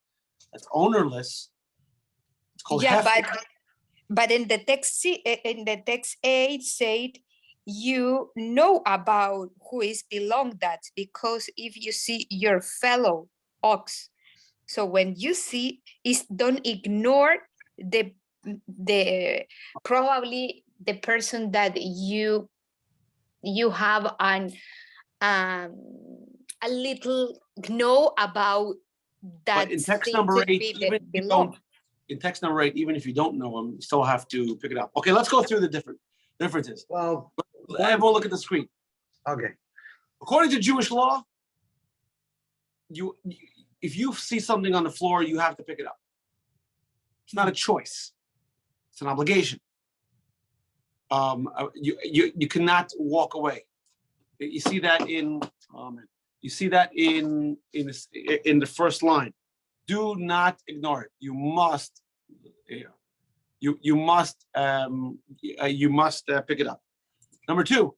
that's ownerless, it's called Yeah, hefker. but in the text 8 said you know about who is belong that, because if you see your fellow ox, so when you see is don't ignore the probably the person that you have a little know about But that in text thing number could 8, be even that if you belong. don't, in text number 8, even if you don't know them, you still have to pick it up. Okay, let's go through the differences. Well, Everyone look at the screen. okay. According to Jewish law, if you see something on the floor, you have to pick it up. It's not a choice. It's an obligation. You cannot walk away. You see that in the first line. Do not ignore it. You must pick it up. Number 2,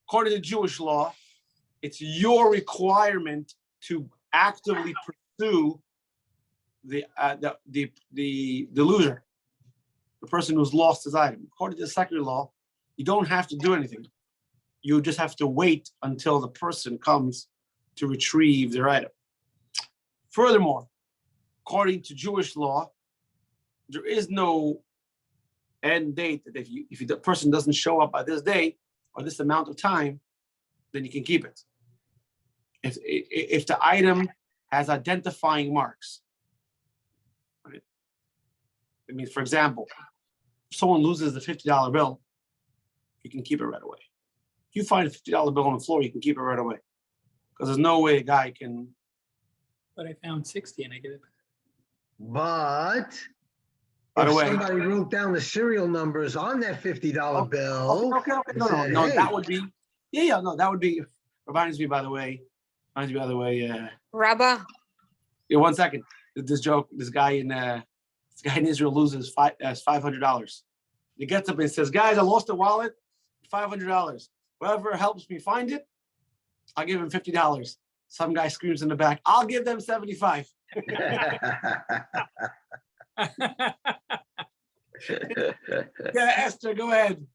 according to Jewish law, it's your requirement to actively pursue the loser, the person who's lost his item. According to the secular law, you don't have to do anything. You just have to wait until the person comes to retrieve their item. Furthermore, according to Jewish law, there is no end date that if the person doesn't show up by this date or this amount of time, then you can keep it. If the item has identifying marks, right? It means, for example, if someone loses the $50 bill, you can keep it right away. If you find a $50 bill on the floor, you can keep it right away, because there's no way a guy can. But I found 60 and I get it. But By the if way, somebody wrote down the serial numbers on that $50 bill, okay. and No, said, no, hey, that would be, no, that would be, reminds me, by the way, Rabba, one second. This guy in Israel loses $500. He gets up and says, guys, I lost a wallet, $500. Whoever helps me find it, I'll give him $50. Some guy screams in the back, I'll give them 75. Yeah, Esther, go ahead.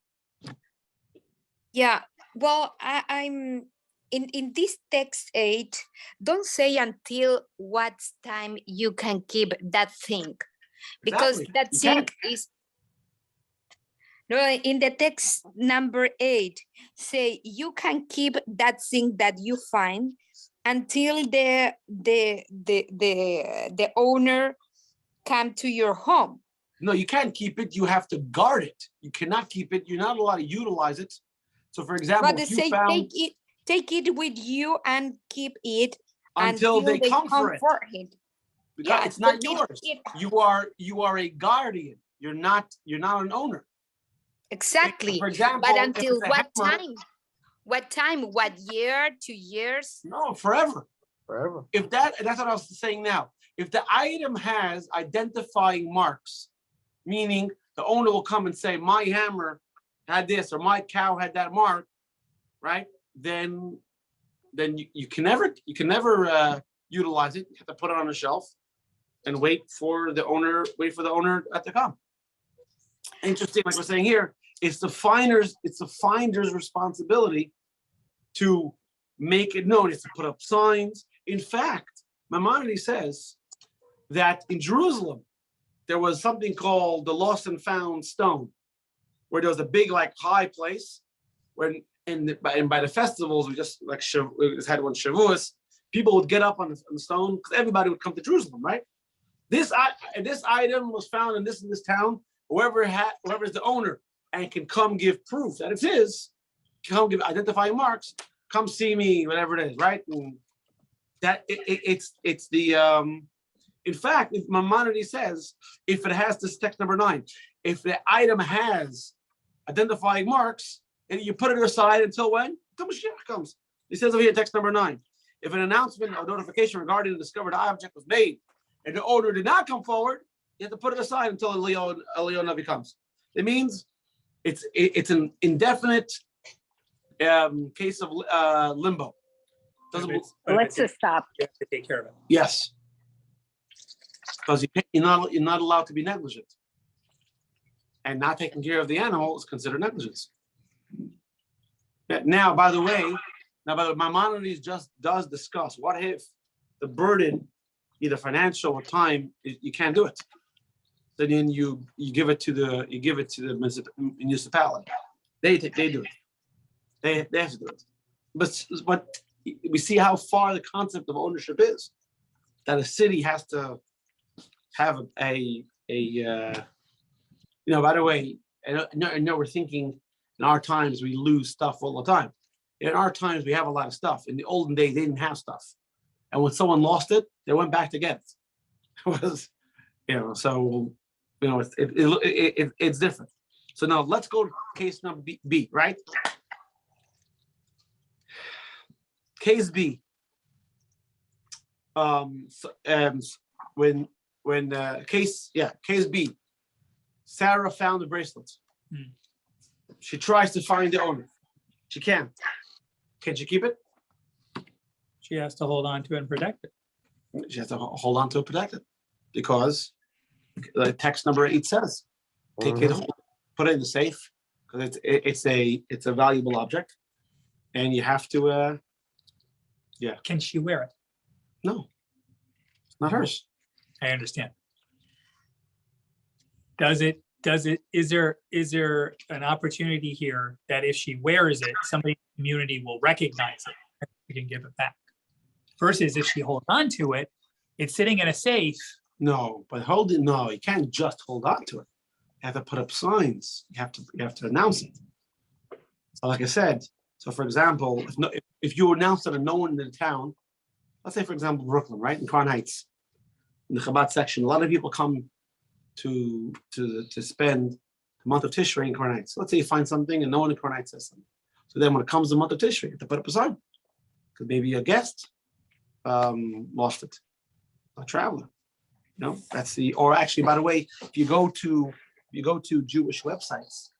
yeah. Well, I'm in this text 8, don't say until what time you can keep that thing, because Exactly. that You thing can't. is no, in the text number 8 say you can keep that thing that you find until the owner come to your home. No, you can't keep it. You have to guard it. You cannot keep it. You're not allowed to utilize it. So, for example, But they if you say found take it with you and keep it until they come for it, it. because Yeah, it's not take yours. it. You are a guardian. You're not an owner. Exactly. For example, But if until it's a what hammer, time? What time? What year? 2 years? no, forever. forever. That's what I was saying now. If the item has identifying marks, meaning the owner will come and say, my hammer had this or my cow had that mark, right? Then you can never utilize it. You have to put it on a shelf and wait for the owner to come. Interesting, like we're saying here, it's the finder's responsibility to make it known. It's to put up signs. In fact, Maimonides says that in Jerusalem, there was something called the lost and found stone, where there was a big, like, high place and by the festivals, we just had one Shavuos, people would get up on the stone because everybody would come to Jerusalem, right? This item was found in this town. Whoever is the owner and can come give proof that it's his, come give identifying marks, come see me, whatever it is, right? And that it's the in fact, if Maimonides says, if it has this text number 9, if the item has identifying marks, and you put it aside until when? Until Mashiach comes. He says over here, text number 9. if an announcement or notification regarding the discovered object was made and the owner did not come forward, you have to put it aside until a Leo Navi comes. It means it's an indefinite case of limbo. Let's just stop. You have to take care of it. Yes, because you're not allowed to be negligent, and not taking care of the animal is considered negligence. Now, by the way, Maimonides just does discuss what if the burden, either financial or time, you can't do it. Then you give it to the municipality. They do it. They have to do it. But we see how far the concept of ownership is. That a city has to have by the way, I know we're thinking in our times we lose stuff all the time. In our times we have a lot of stuff. In the olden days they didn't have stuff, and when someone lost it, they went back to get it. It was, so it's different. So now let's go to case number B, right? Case B. Case B. Sarah found the bracelets. She tries to find the owner. She can't. Can she keep it? She has to hold on to it and protect it. She has to hold on to it, protect it, because the text number 8 says, take it, put it in the safe, because it's a valuable object, and you have to. Can she wear it? No, it's not hers. I understand. Is there an opportunity here that if she wears it, somebody in the community will recognize it and we can give it back? Versus if she holds on to it, it's sitting in a safe. No, but no, you can't just hold on to it. You have to put up signs. You have to announce it. So like I said, so for example, if you announce it and no one in the town, let's say for example Brooklyn, right, in Crown Heights, in the Chabad section, a lot of people come to spend the month of Tishrei in Crown Heights. Let's say you find something and no one in Crown Heights says something. So then when it comes to the month of Tishrei, you have to put up a sign, because maybe a guest lost it, a traveler. That's or actually, by the way, if you go to Jewish websites,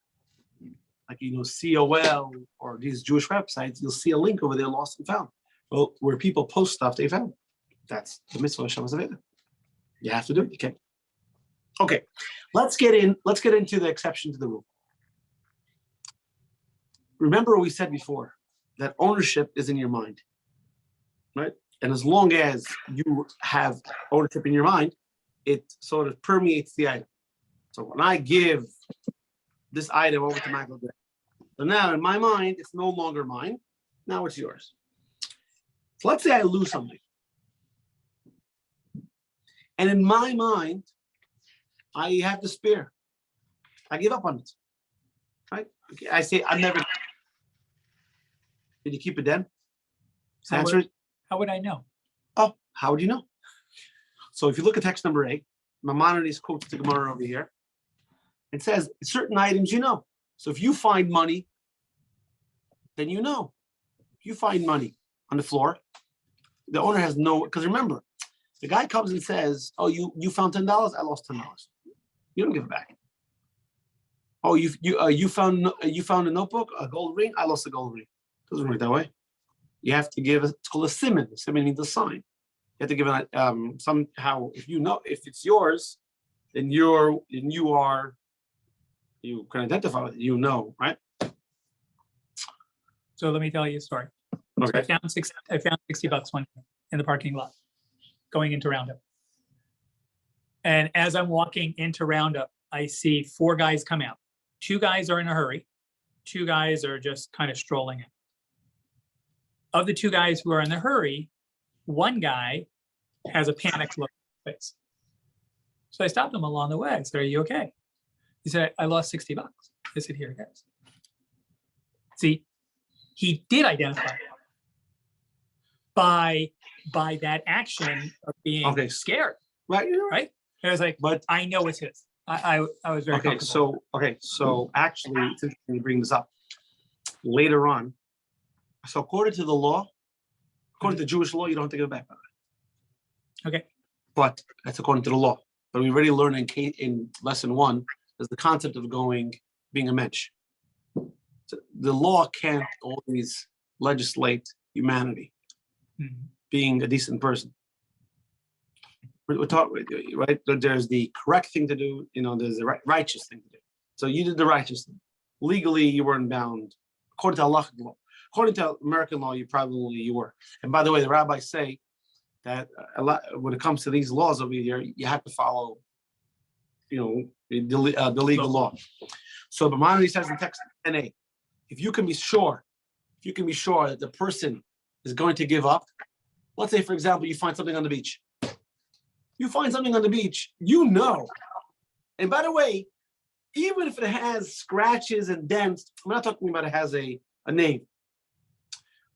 like COL or these Jewish websites, you'll see a link over there, lost and found. Well, where people post stuff they found. That's the mitzvah of Shabbos Aveda. You have to do it. You can't. Okay, let's get into the exception to the rule. Remember what we said before, that ownership is in your mind, right? And as long as you have ownership in your mind, it sort of permeates the item. So when I give this item over to Michael, so now in my mind, it's no longer mine. Now it's yours. So let's say I lose something. And in my mind, I have despair. I give up on it. Right? Okay, I say, I'm never. Did you keep it then? How would I know? Oh, how would you know? So if you look at text number 8, Maimonides quotes the Gemara over here. It says certain items you know. So if you find money, then you know. If you find money on the floor, the owner has no, because remember, the guy comes and says, oh, you found $10, I lost $10. You don't give it back. Oh, you found a notebook, a gold ring, I lost a gold ring. It doesn't work that way. You have to give it's called a siman. A siman means a sign. You have to give it somehow. If it's yours, then you can identify it. Right? So let me tell you a story. Okay. So I found $60 one day in the parking lot going into Roundup. And as I'm walking into Roundup, I see 4 guys come out. 2 guys are in a hurry. 2 guys are just kind of strolling in. Of the 2 guys who are in the hurry, 1 guy has a panicked look on his face. So I stopped him along the way. I said, are you okay? He said, I lost $60. I said, here, guys. See, he did identify by that action of being scared. Right. Right. And I was like, but I know it's his. I was very comfortable. So actually, it's interesting you bring this up. Later on, so according to the law, According to Jewish law, you don't have to give it back. Okay. But that's according to the law. But we already learned in lesson 1 is the concept of being a mensch. So the law can't always legislate humanity, being a decent person. We're talking, right? There's the correct thing to do, there's the righteous thing to do. So you did the righteous thing. Legally, you weren't bound. According to halachic law. According to American law, you were. And by the way, the rabbis say that a lot when it comes to these laws over here, you have to follow, the legal law. So Maimonides says in text 10a, if you can be sure that the person is going to give up, let's say, for example, you find something on the beach. You find something on the beach, and by the way, even if it has scratches and dents, I'm not talking about it has a name.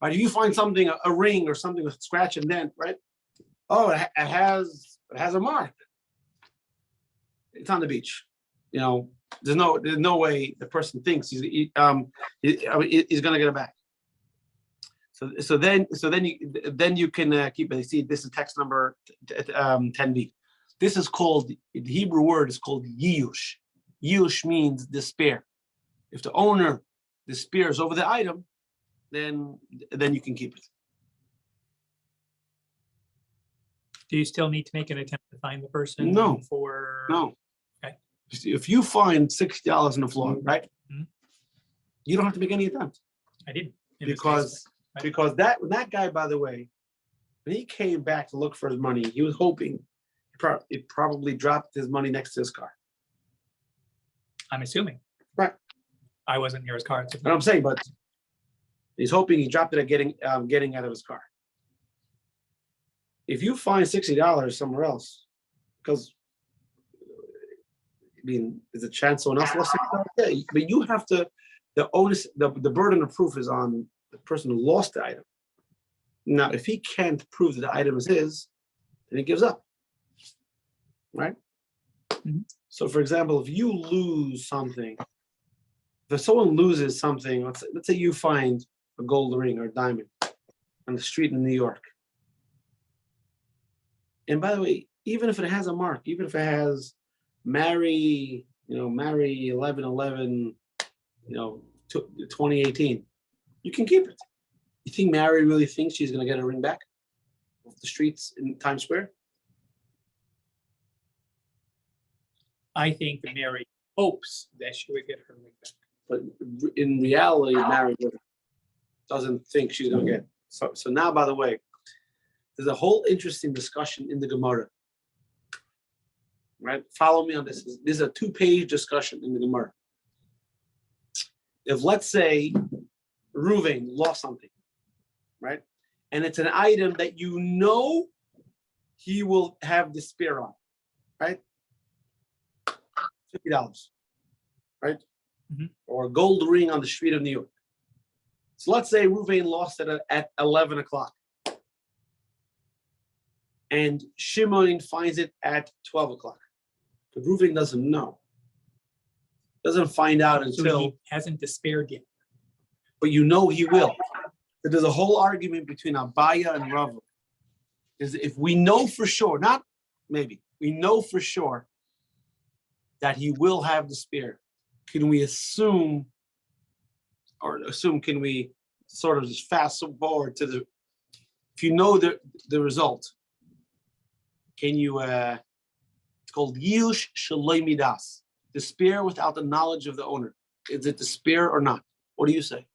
Right? If you find something, a ring or something with scratch and dent, right? Oh, it has a mark. It's on the beach. There's no way the person thinks he's gonna get it back. So then you can keep it. You see, this is text number 10b. This is called, the Hebrew word is called yiyush. Yiyush means despair. If the owner despairs over the item, then you can keep it. Do you still need to make an attempt to find the person? No. No. Okay. If you find $60 on the floor, right? You don't have to make any attempt. I didn't. Because that guy, by the way, when he came back to look for his money, he was hoping he probably dropped his money next to his car. I'm assuming. Right. I wasn't near his car. What I'm saying, but he's hoping he dropped it at getting out of his car. If you find $60 somewhere else, because is a chance someone else lost $60? Yeah, but you have to. The onus, the burden of proof is on the person who lost the item. Now, if he can't prove that the item is his, then he gives up. Right? So, for example, if you lose something, if someone loses something, let's say you find a gold ring or a diamond on the street in New York. And by the way, even if it has a mark, even if it has Mary 11/11, 2018, you can keep it. You think Mary really thinks she's going to get her ring back off the streets in Times Square? I think that Mary hopes that she would get her ring back. But in reality, Mary doesn't think she's going to get it. So now, by the way, there's a whole interesting discussion in the Gemara. Right? Follow me on this. This is a 2-page discussion in the Gemara. If, let's say, Reuven lost something, right? And it's an item that he will have despair on, right? $50, right? Or a gold ring on the street of New York. So let's say Reuven lost it at 11 o'clock. And Shimon finds it at 12 o'clock. But Reuven doesn't know. Doesn't find out until he hasn't despaired yet. But he will. There's a whole argument between Abaya and Rava. Is if we know for sure, not maybe, we know for sure that he will have despair. Can we assume, can we sort of just fast forward to if you know the result, can you, it's called Yush Shaloi Midas. Despair without the knowledge of the owner. Is it despair or not? What do you say?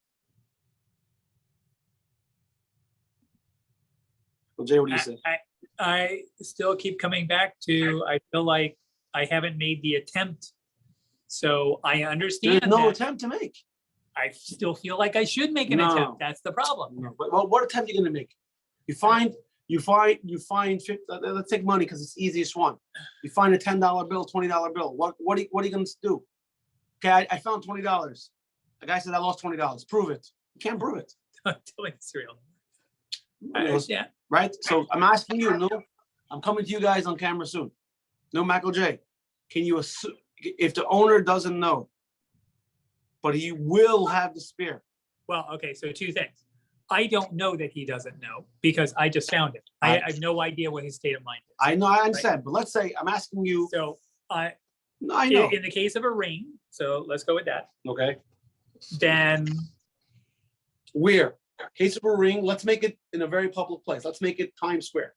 Well, Jay, what do you say? I still keep coming back to, I feel like I haven't made the attempt. So I understand. There's no attempt to make. I still feel like I should make an attempt. That's the problem. No. But what attempt are you going to make? You find, let's take money because it's the easiest one. You find a $10 bill, $20 bill. What are you going to do? Okay, I found $20. The guy said I lost $20. Prove it. You can't prove it. Tell me it's real. Yeah. Right? So I'm asking you, I'm coming to you guys on camera soon. No, Michael J. Can you assume, if the owner doesn't know, but he will have despair? Well, okay, so 2 things. I don't know that he doesn't know because I just found it. I have no idea what his state of mind is. I know, I understand, but let's say I'm asking you. So I No, I know. in the case of a ring, so let's go with that. Okay. Then Where? Case of a ring, let's make it in a very public place. Let's make it Times Square.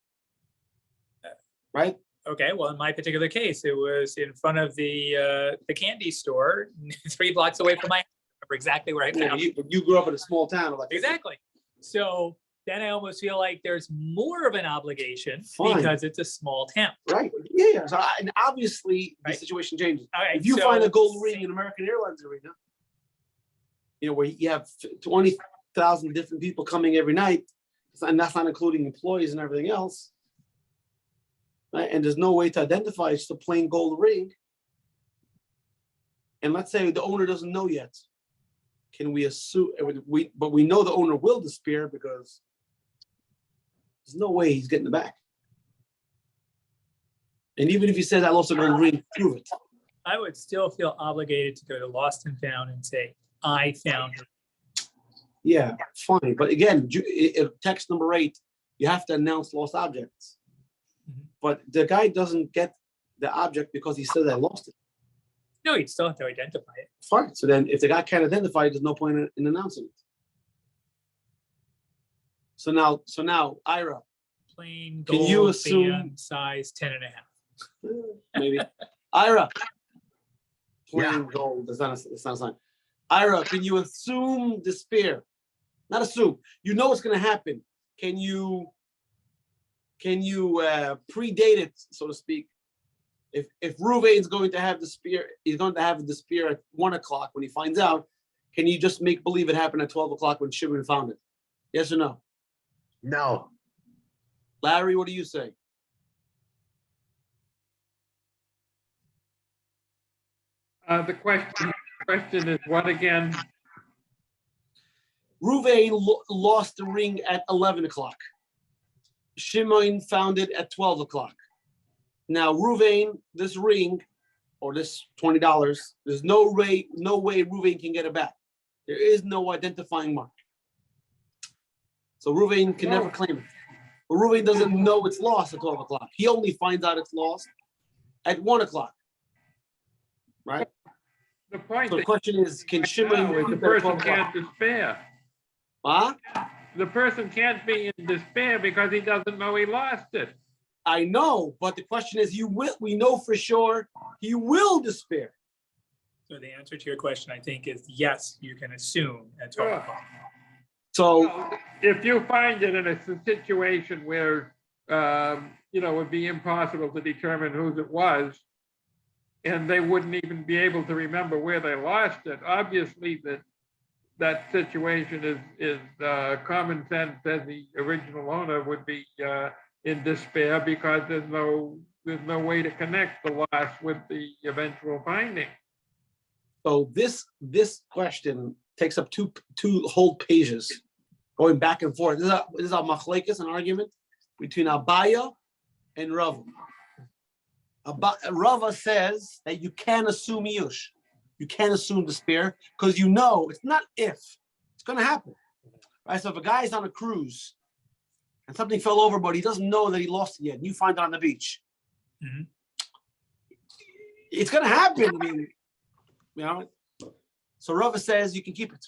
Right? okay, well, in my particular case, it was in front of the candy store 3 blocks away from my house. I remember exactly where I Yeah, found it. you grew up in a small town. Like Exactly. So then I almost feel like there's more of an obligation Fine. because it's a small town. Right. Yeah. So, and obviously the Right. situation changes. All right, If you so find a gold ring in American Airlines arena, where you have 20,000 different people coming every night, and that's not including employees and everything else, right? And there's no way to identify it's the plain gold ring. And let's say the owner doesn't know yet. Can we assume but we know the owner will despair because there's no way he's getting it back. And even if he says I lost a gold ring, prove it. I would still feel obligated to go to Lost and Found and say, I found it. Yeah, fine. But again, text number 8, you have to announce lost objects. Mhm. But the guy doesn't get the object because he said I lost it. No, you'd still have to identify it. Fine. So then if the guy can't identify it, there's no point in announcing it. So now, Ira, Plain Can gold you assume- band size 10.5. maybe. Ira, Yeah. plain gold. It's not a sign. Ira, can you assume despair? Not assume. You know what's going to happen. Can you predate it, so to speak? If Ruvain's going to have despair, he's going to have a despair at 1 o'clock when he finds out. Can you just make believe it happened at 12 o'clock when Shimon found it? Yes or no? No. Larry, what do you say? The question is what again? Ruvain lost the ring at 11 o'clock. Shimon found it at 12 o'clock. Now, Ruvain, this ring, or this $20, there's no way Ruvain can get it back. There is no identifying mark. So Ruvain can never claim it. But Ruvain doesn't know it's lost at 12 o'clock. He only finds out it's lost at 1 o'clock. Right? The point So the that question is, can Shimon now is the keep it at person 12 o'clock? can't despair. Huh? The person can't be in despair because he doesn't know he lost it. I know, but the question is, we know for sure he will despair. So the answer to your question, I think, is yes, you can assume at 12 Sure. o'clock. So If you find it in a situation where, it would be impossible to determine whose it was, and they wouldn't even be able to remember where they lost it, obviously that situation is common sense, as the original owner would be in despair because there's no way to connect the loss with the eventual finding. So this question takes up two whole pages, going back and forth. This is a machlekes, an argument between Abaya and Rava. Rava says that you can't assume yush, you can't assume despair, because you know it's not if, it's going to happen. Right? So if a guy is on a cruise and something fell over, but he doesn't know that he lost it yet, and you find it on the beach, Mhm. it's going to happen. I mean, So Rava says you can keep it.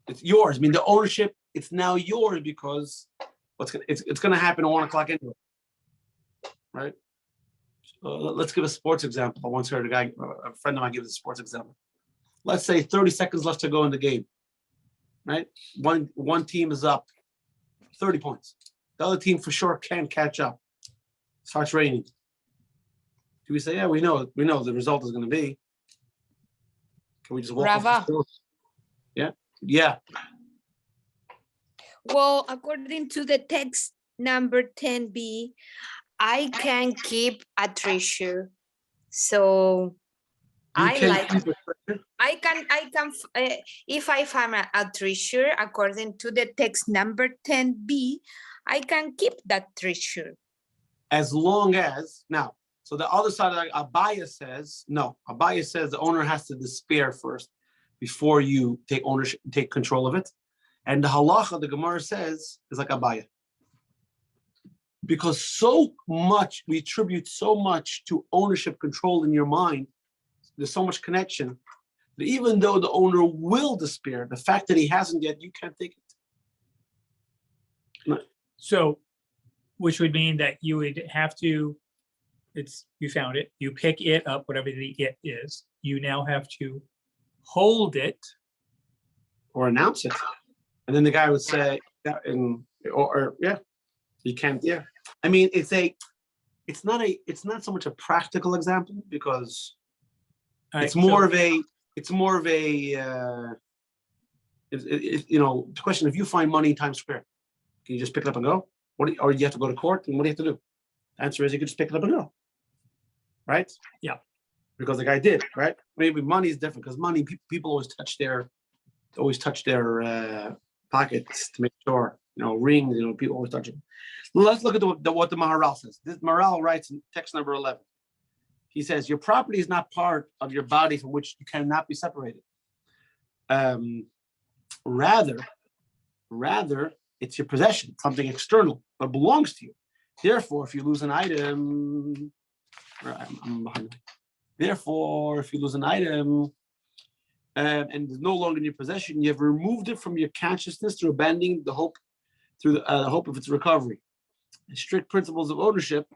It's yours. I mean, the ownership, it's now yours because it's going to happen at 1 o'clock anyway. Right? Let's give a sports example. I once heard a friend of mine give a sports example. Let's say 30 seconds left to go in the game. Right? One team is up 30 points. The other team for sure can't catch up. Starts raining. Do we say, yeah, we know the result is going to be? Can we just walk off the Rava. field? Yeah. Well, according to the text number 10b, I can keep a treasure. So You I can like, keep it. I can, if I find a treasure, according to the text number 10b, I can keep that treasure. As long as, now, so the other side of Abaya says, no, Abaya says the owner has to despair first before you take ownership, take control of it. And the halacha, the Gemara says, is like Abaya. Because so much, we attribute so much to ownership control in your mind. There's so much connection that even though the owner will despair, the fact that he hasn't yet, you can't take it. So, which would mean that you would have to, you found it, you pick it up, whatever the it is, you now have to hold it. Or announce it. And then the guy would say, you can't, I mean, it's not so much a practical example because it's more of a the question, if you find money in Times Square, can you just pick it up and go? Or you have to go to court, and what do you have to do? The answer is you could just pick it up and go. Right? Yeah. Because the guy did, right? Maybe money is different because money, people always touch their pockets to make sure, rings, people always touch them. Let's look at what the Maharal says. This Maharal writes in text number 11. He says, your property is not part of your body from which you cannot be separated. Rather, it's your possession, something external, but belongs to you. Therefore, if you lose an item, and it's no longer in your possession, you have removed it from your consciousness through abandoning the hope, through the hope of its recovery. The strict principles of ownership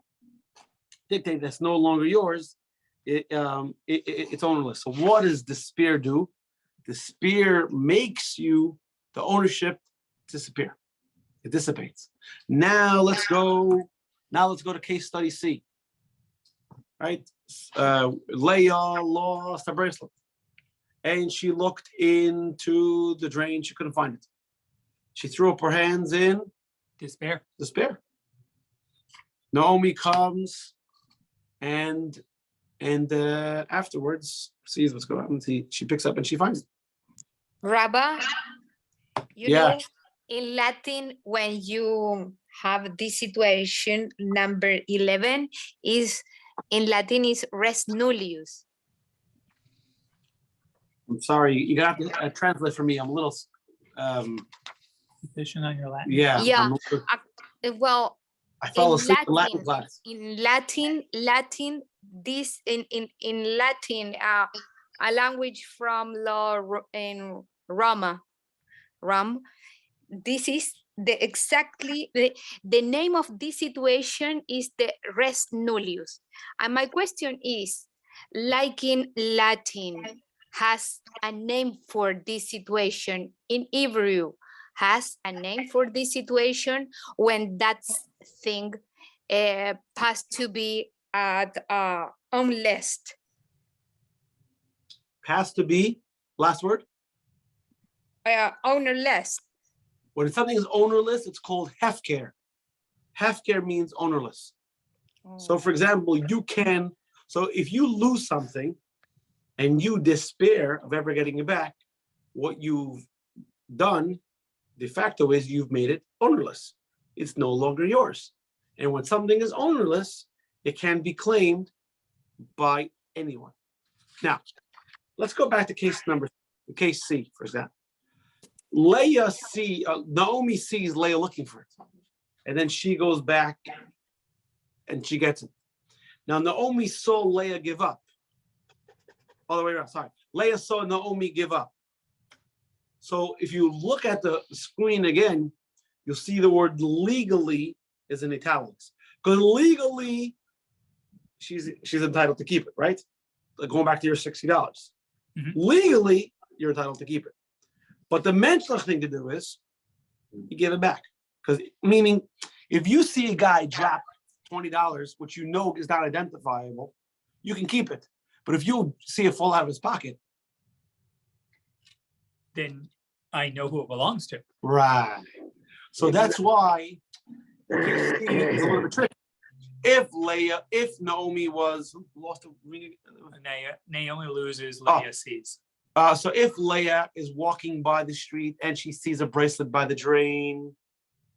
dictate that's no longer yours. It's ownerless. So what does despair do? Despair makes the ownership disappear. It dissipates. Now let's go to case study C. Right? Leah lost her bracelet. And she looked into the drain. She couldn't find it. She threw up her hands in Despair. Naomi comes and afterwards sees what's going on. She picks up and she finds it. Rabba, you Yeah. know, in Latin, when you have this situation, number 11 is in Latin is res nullius. I'm sorry, you got to translate for me. I'm a little. Position on your Latin. Yeah. Yeah. I'm a little- Well, I fell in asleep in Latin Latin, class. in Latin, this in Latin, a language from in Rome, this is the name of this situation is the res nullius. And my question is, like in Latin, has a name for this situation, in Hebrew has a name for this situation when that thing has to be unless. Has to be, last word. Ownerless. When something is ownerless, it's called hefker. Hefker means ownerless. So for example, if you lose something and you despair of ever getting it back, what you've done de facto is you've made it ownerless. It's no longer yours. And when something is ownerless, it can be claimed by anyone. Now, let's go back to case C, for example. Naomi sees Leah looking for it. And then she goes back and she gets it. Now, Naomi saw Leah give up. All the way around, sorry. Leah saw Naomi give up. So if you look at the screen again, you'll see the word legally is in italics. Because legally, she's entitled to keep it, right? Like going back to your $60. Mhm. Legally, you're entitled to keep it. But the mental thing to do is you give it back. Because meaning, if you see a guy drop $20, which you know is not identifiable, you can keep it. But if you see it fall out of his pocket, Then I know who it belongs to. right. So that's why it's a little bit tricky. If Naomi was lost a ring. Naomi loses, Leah sees. So if Leah is walking by the street and she sees a bracelet by the drain,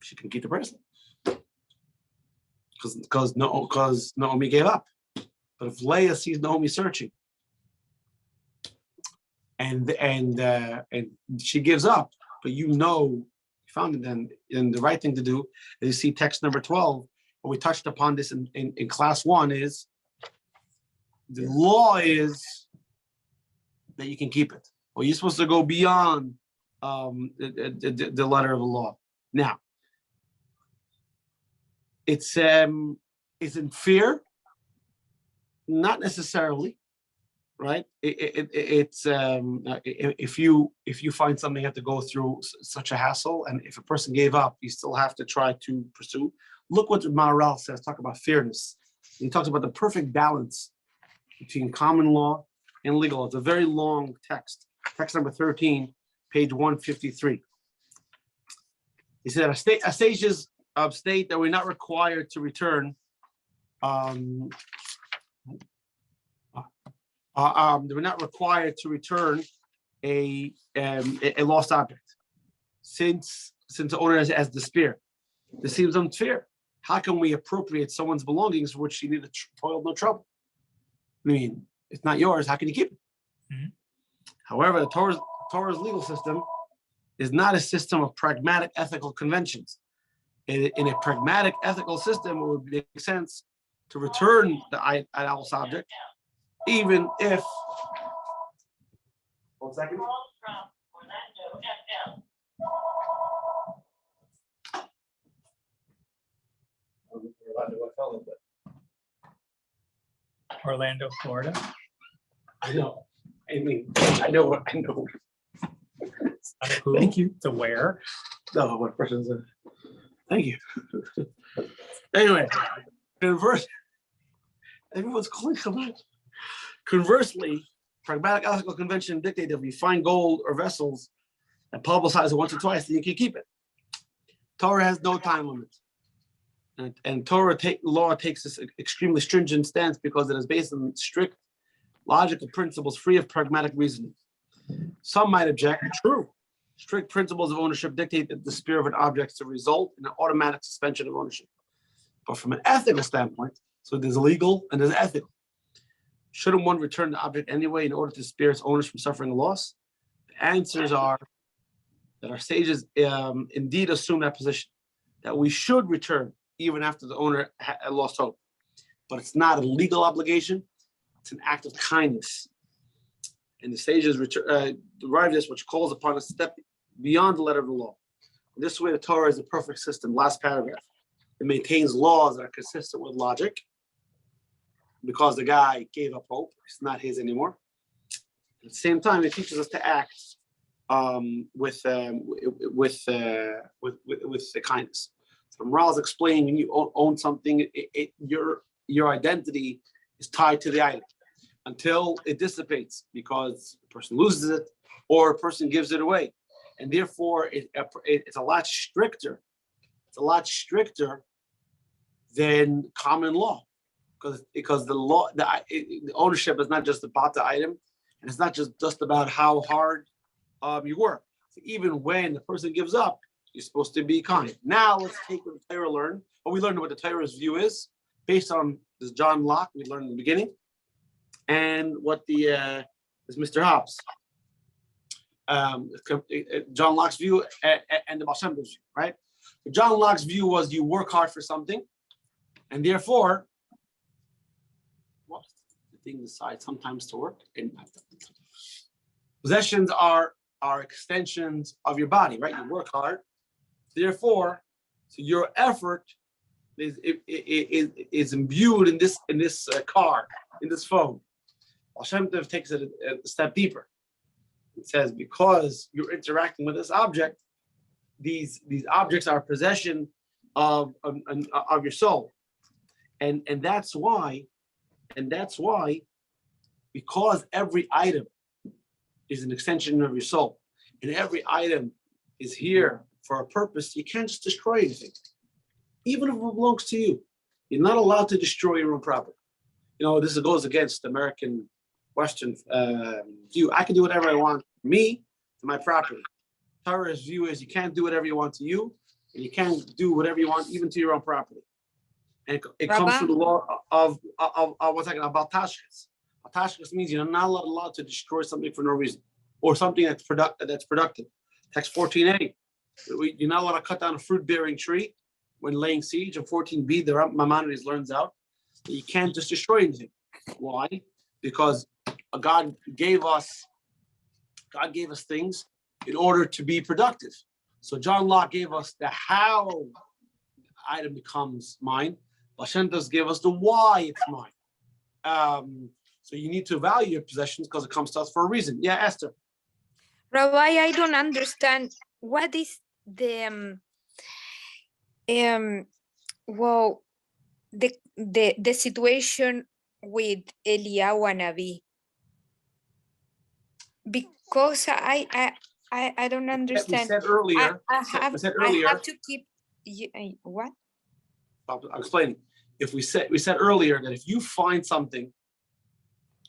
she can keep the bracelet. Because Naomi gave up. But if Leah sees Naomi searching and she gives up, but you found it then. And the right thing to do is you see text number 12, and we touched upon this in class 1, is the law is that you can keep it. Or you're supposed to go beyond the letter of the law. Now, it's in fear, not necessarily, right? It's if you find something you have to go through such a hassle, and if a person gave up, you still have to try to pursue. Look what Maharal says. Talk about fairness. He talks about the perfect balance between common law and legal law. It's a very long text. Text number 13, page 153. He said, a sages state that we're not required to return we're not required to return a lost object since the owner has despair. This seems unfair. How can we appropriate someone's belongings for which you need to toil no trouble? I mean, it's not yours. How can you keep it? Mhm. However, the Torah's legal system is not a system of pragmatic ethical conventions. In a pragmatic ethical system, it would make sense to return the idol's object, even if. 1 second. Orlando, Florida. I know. I mean, I know. Who, Thank you. to where? No, what person is it? Thank you. Anyway, everyone's calling Chabad. Conversely, pragmatic ethical convention dictate that if you find gold or vessels and publicize it once or twice, then you can keep it. Torah has no time limit. And Torah law takes this extremely stringent stance because it is based on strict logical principles free of pragmatic reasoning. Some might object, true. Strict principles of ownership dictate that the despair of an object to result in an automatic suspension of ownership. But from an ethical standpoint, so there's legal and there's ethical. Shouldn't one return the object anyway in order to spare its owners from suffering a loss? The answers are that our sages indeed assume that position, that we should return even after the owner lost hope. But it's not a legal obligation, it's an act of kindness. And the sages derive this, which calls upon a step beyond the letter of the law. This way, the Torah is a perfect system. Last paragraph. It maintains laws that are consistent with logic, because the guy gave up hope. It's not his anymore. At the same time, it teaches us to act with the kindness. So Morales explaining, when you own something, your identity is tied to the item until it dissipates, because the person loses it or a person gives it away, and therefore it's a lot stricter. It's a lot stricter than common law, because the law, the ownership is not just about the item, and it's not just about how hard you work. So even when the person gives up, you're supposed to be kind. Now let's take what the Torah learned. What we learned what the Torah's view is based on this John Locke we learned in the beginning, and what is Mr. Hobbes. John Locke's view and the Baal Shem Tov's view, right? John Locke's view was you work hard for something, and therefore, what the thing decides sometimes to work. And possessions are extensions of your body, right? You work hard, therefore, so your effort is imbued in this car, in this phone. Baal Shem Tov takes it a step deeper. It says, because you're interacting with this object, these objects are a possession of your soul, and that's why, because every item is an extension of your soul, and every item is here for a purpose, you can't just destroy anything, even if it belongs to you. You're not allowed to destroy your own property. You know, this goes against American Western view. I can do whatever I want, me, to my property. Torah's view is you can't do whatever you want to you, and you can't do whatever you want even to your own property. And it comes through the law of what's talking about tashkis. Tashkis means you're not allowed to destroy something for no reason, or something that's productive. Text 14a, you're not allowed to cut down a fruit-bearing tree when laying siege. And 14b, the Maimonides learns out that you can't just destroy anything. Why? Because God gave us things in order to be productive. So John Locke gave us the how the item becomes mine. Hashem does give us the why it's mine. So you need to value your possessions because it comes to us for a reason. Yeah, Esther. Rabbi, I don't understand what is the well the situation with Eliyahu Navi, because I don't We understand. said earlier. I have to keep what? I'm explaining. If we said earlier that if you find something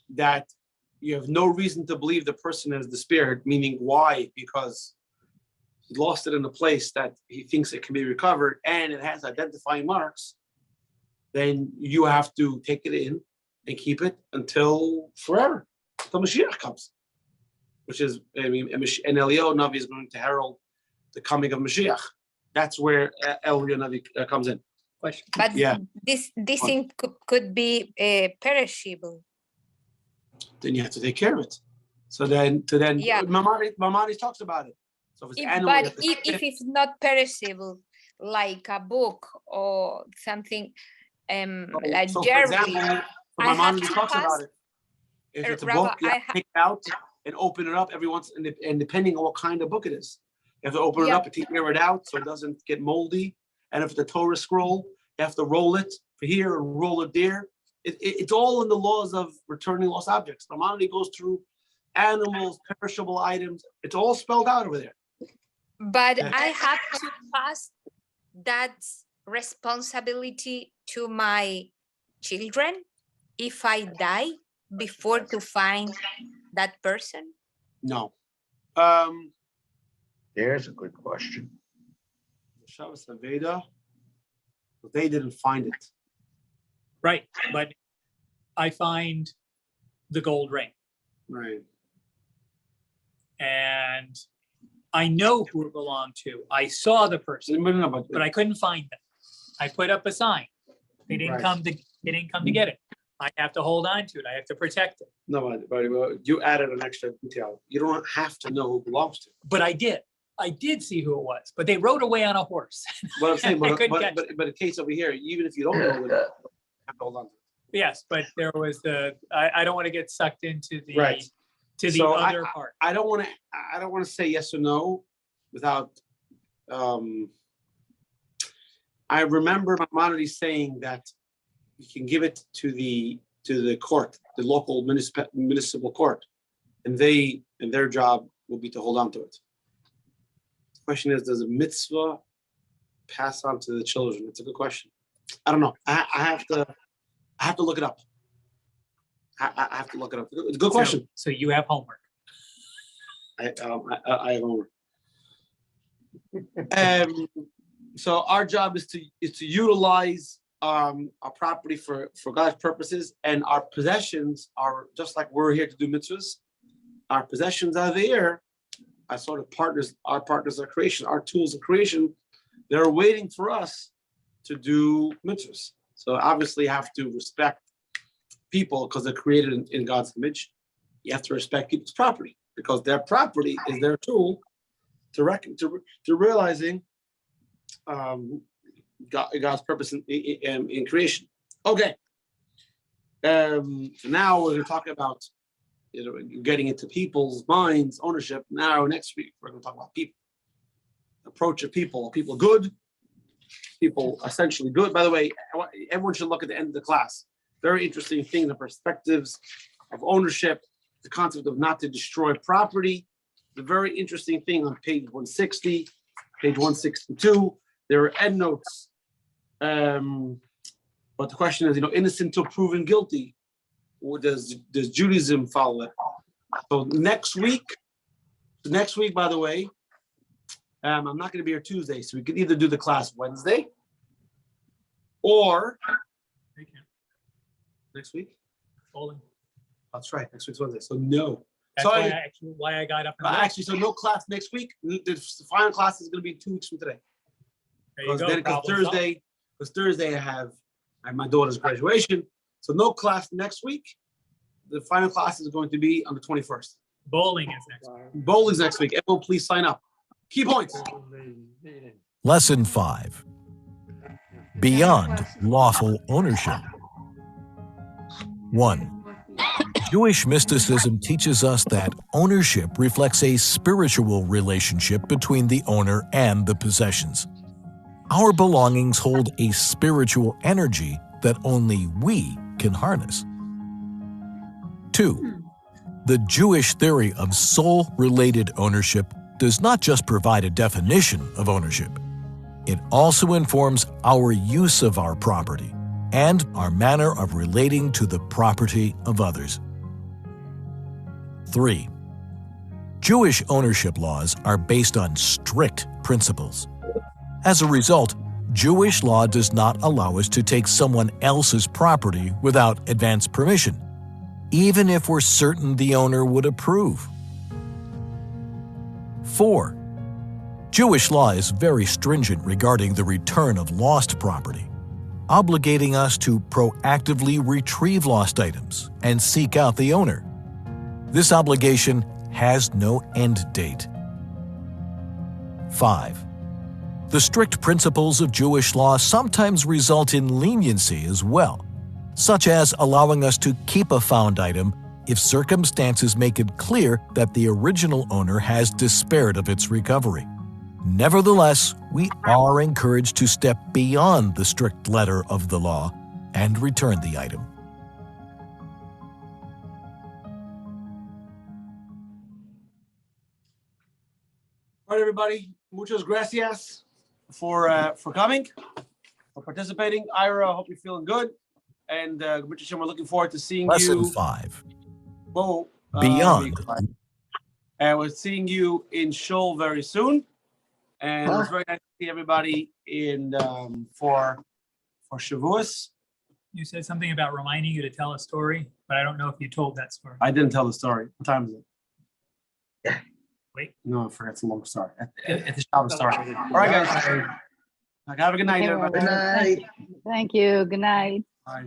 that you have no reason to believe the person has despaired, meaning why? Because he lost it in a place that he thinks it can be recovered and it has identifying marks, then you have to take it in and keep it until forever, until Mashiach comes. Which is, I mean, and Eliyahu Navi is going to herald the coming of Mashiach. That's where Eliyahu Navi comes in. Question. But Yeah. this thing could be perishable. Then you have to take care of it. So then, Yeah. Maimonides talks about it. So if it's animal, you But have to take if it. it's not perishable, like a book or something, like So for journal, example, I have Maimonides to talks pass- about it. If it's a Rabbi, book, you have to take it out and open it up every once, and depending on what kind of book it is, you have to open it Yeah. up and tear it out so it doesn't get moldy. And if it's a Torah scroll, you have to roll it for here and roll it there. It's all in the laws of returning lost objects. Maimonides goes through animals, perishable items. It's all spelled out over there. But Yeah. I have to pass that responsibility to my children if I die before to find that person. No. There's a good question. Shabbos Aveda, they didn't find it. Right, but I find the gold ring Right. and I know who it belonged to. I saw the person, but I couldn't find them. I put up a sign. They didn't Right. come to get it. I have to hold on to it. I have to protect it. No, but you added an extra detail. You don't have to know who it belongs to. But I did. I did see who it was, but they rode away on a horse. But I'm saying, I but couldn't catch the case over here, even if you don't know, you have to hold on to it. Yes, but there was I don't want to get sucked into the Right. to the So other part. I don't want to say yes or no without. I remember Maimonides saying that you can give it to the court, the local municipal court, and their job will be to hold on to it. The question is, does a mitzvah pass on to the children? It's a good question. I don't know. I have to look it up. I have to look it up. It's a good question. So you have homework. I have homework. So our job is to utilize our property for God's purposes, and our possessions are just like we're here to do mitzvahs. Our possessions are there. Our sort of partners, our partners of creation, our tools of creation. They're waiting for us to do mitzvahs. So obviously, you have to respect people because they're created in God's image. You have to respect people's property because their property is their tool to realizing God's purpose in creation. Okay. So now we're going to talk about getting into people's minds, ownership. Now next week we're going to talk about people, approach of people good, people essentially good. By the way, everyone should look at the end of the class. Very interesting thing, the perspectives of ownership, the concept of not to destroy property. The very interesting thing on page 160, page 162. There are endnotes. But the question is, innocent till proven guilty. Or does Judaism follow it? So next week, by the way, I'm not going to be here Tuesday, so we could either do the class Wednesday or next week. Bowling. That's right, next week's Wednesday. So no, That's why I got up. And left. Actually, so no class next week. The final class is going to be 2 weeks from today. There you go. Because Problem solved. Thursday I have my daughter's graduation. So no class next week. The final class is going to be on the 21st. Bowling is next week. Bowling's next week. Everyone, please sign up. Key points. Lesson 5. Beyond Lawful Ownership. 1. Jewish mysticism teaches us that ownership reflects a spiritual relationship between the owner and the possessions. Our belongings hold a spiritual energy that only we can harness. 2. The Jewish theory of soul-related ownership does not just provide a definition of ownership. It also informs our use of our property and our manner of relating to the property of others. 3. Jewish ownership laws are based on strict principles. As a result, Jewish law does not allow us to take someone else's property without advance permission, even if we're certain the owner would approve. 4. Jewish law is very stringent regarding the return of lost property, obligating us to proactively retrieve lost items and seek out the owner. This obligation has no end date. 5. The strict principles of Jewish law sometimes result in leniency as well, such as allowing us to keep a found item if circumstances make it clear that the original owner has despaired of its recovery. Nevertheless, we are encouraged to step beyond the strict letter of the law and return the item. All right, everybody. Muchas gracias for coming, for participating. Ira, I hope you're feeling good. And Richard, we're looking forward to seeing Lesson you. 5. Whoa, Beyond. And we're seeing you in Shul very soon. And it was very nice to see everybody in for Shavuos. You said something about reminding you to tell a story, but I don't know if you told that story. I didn't tell the story. What time is it? Wait. No, I forgot. It's a long story. At the Shabbos story. All right, guys. Have a good night, everybody. Good night. Thank you. Good night. Bye.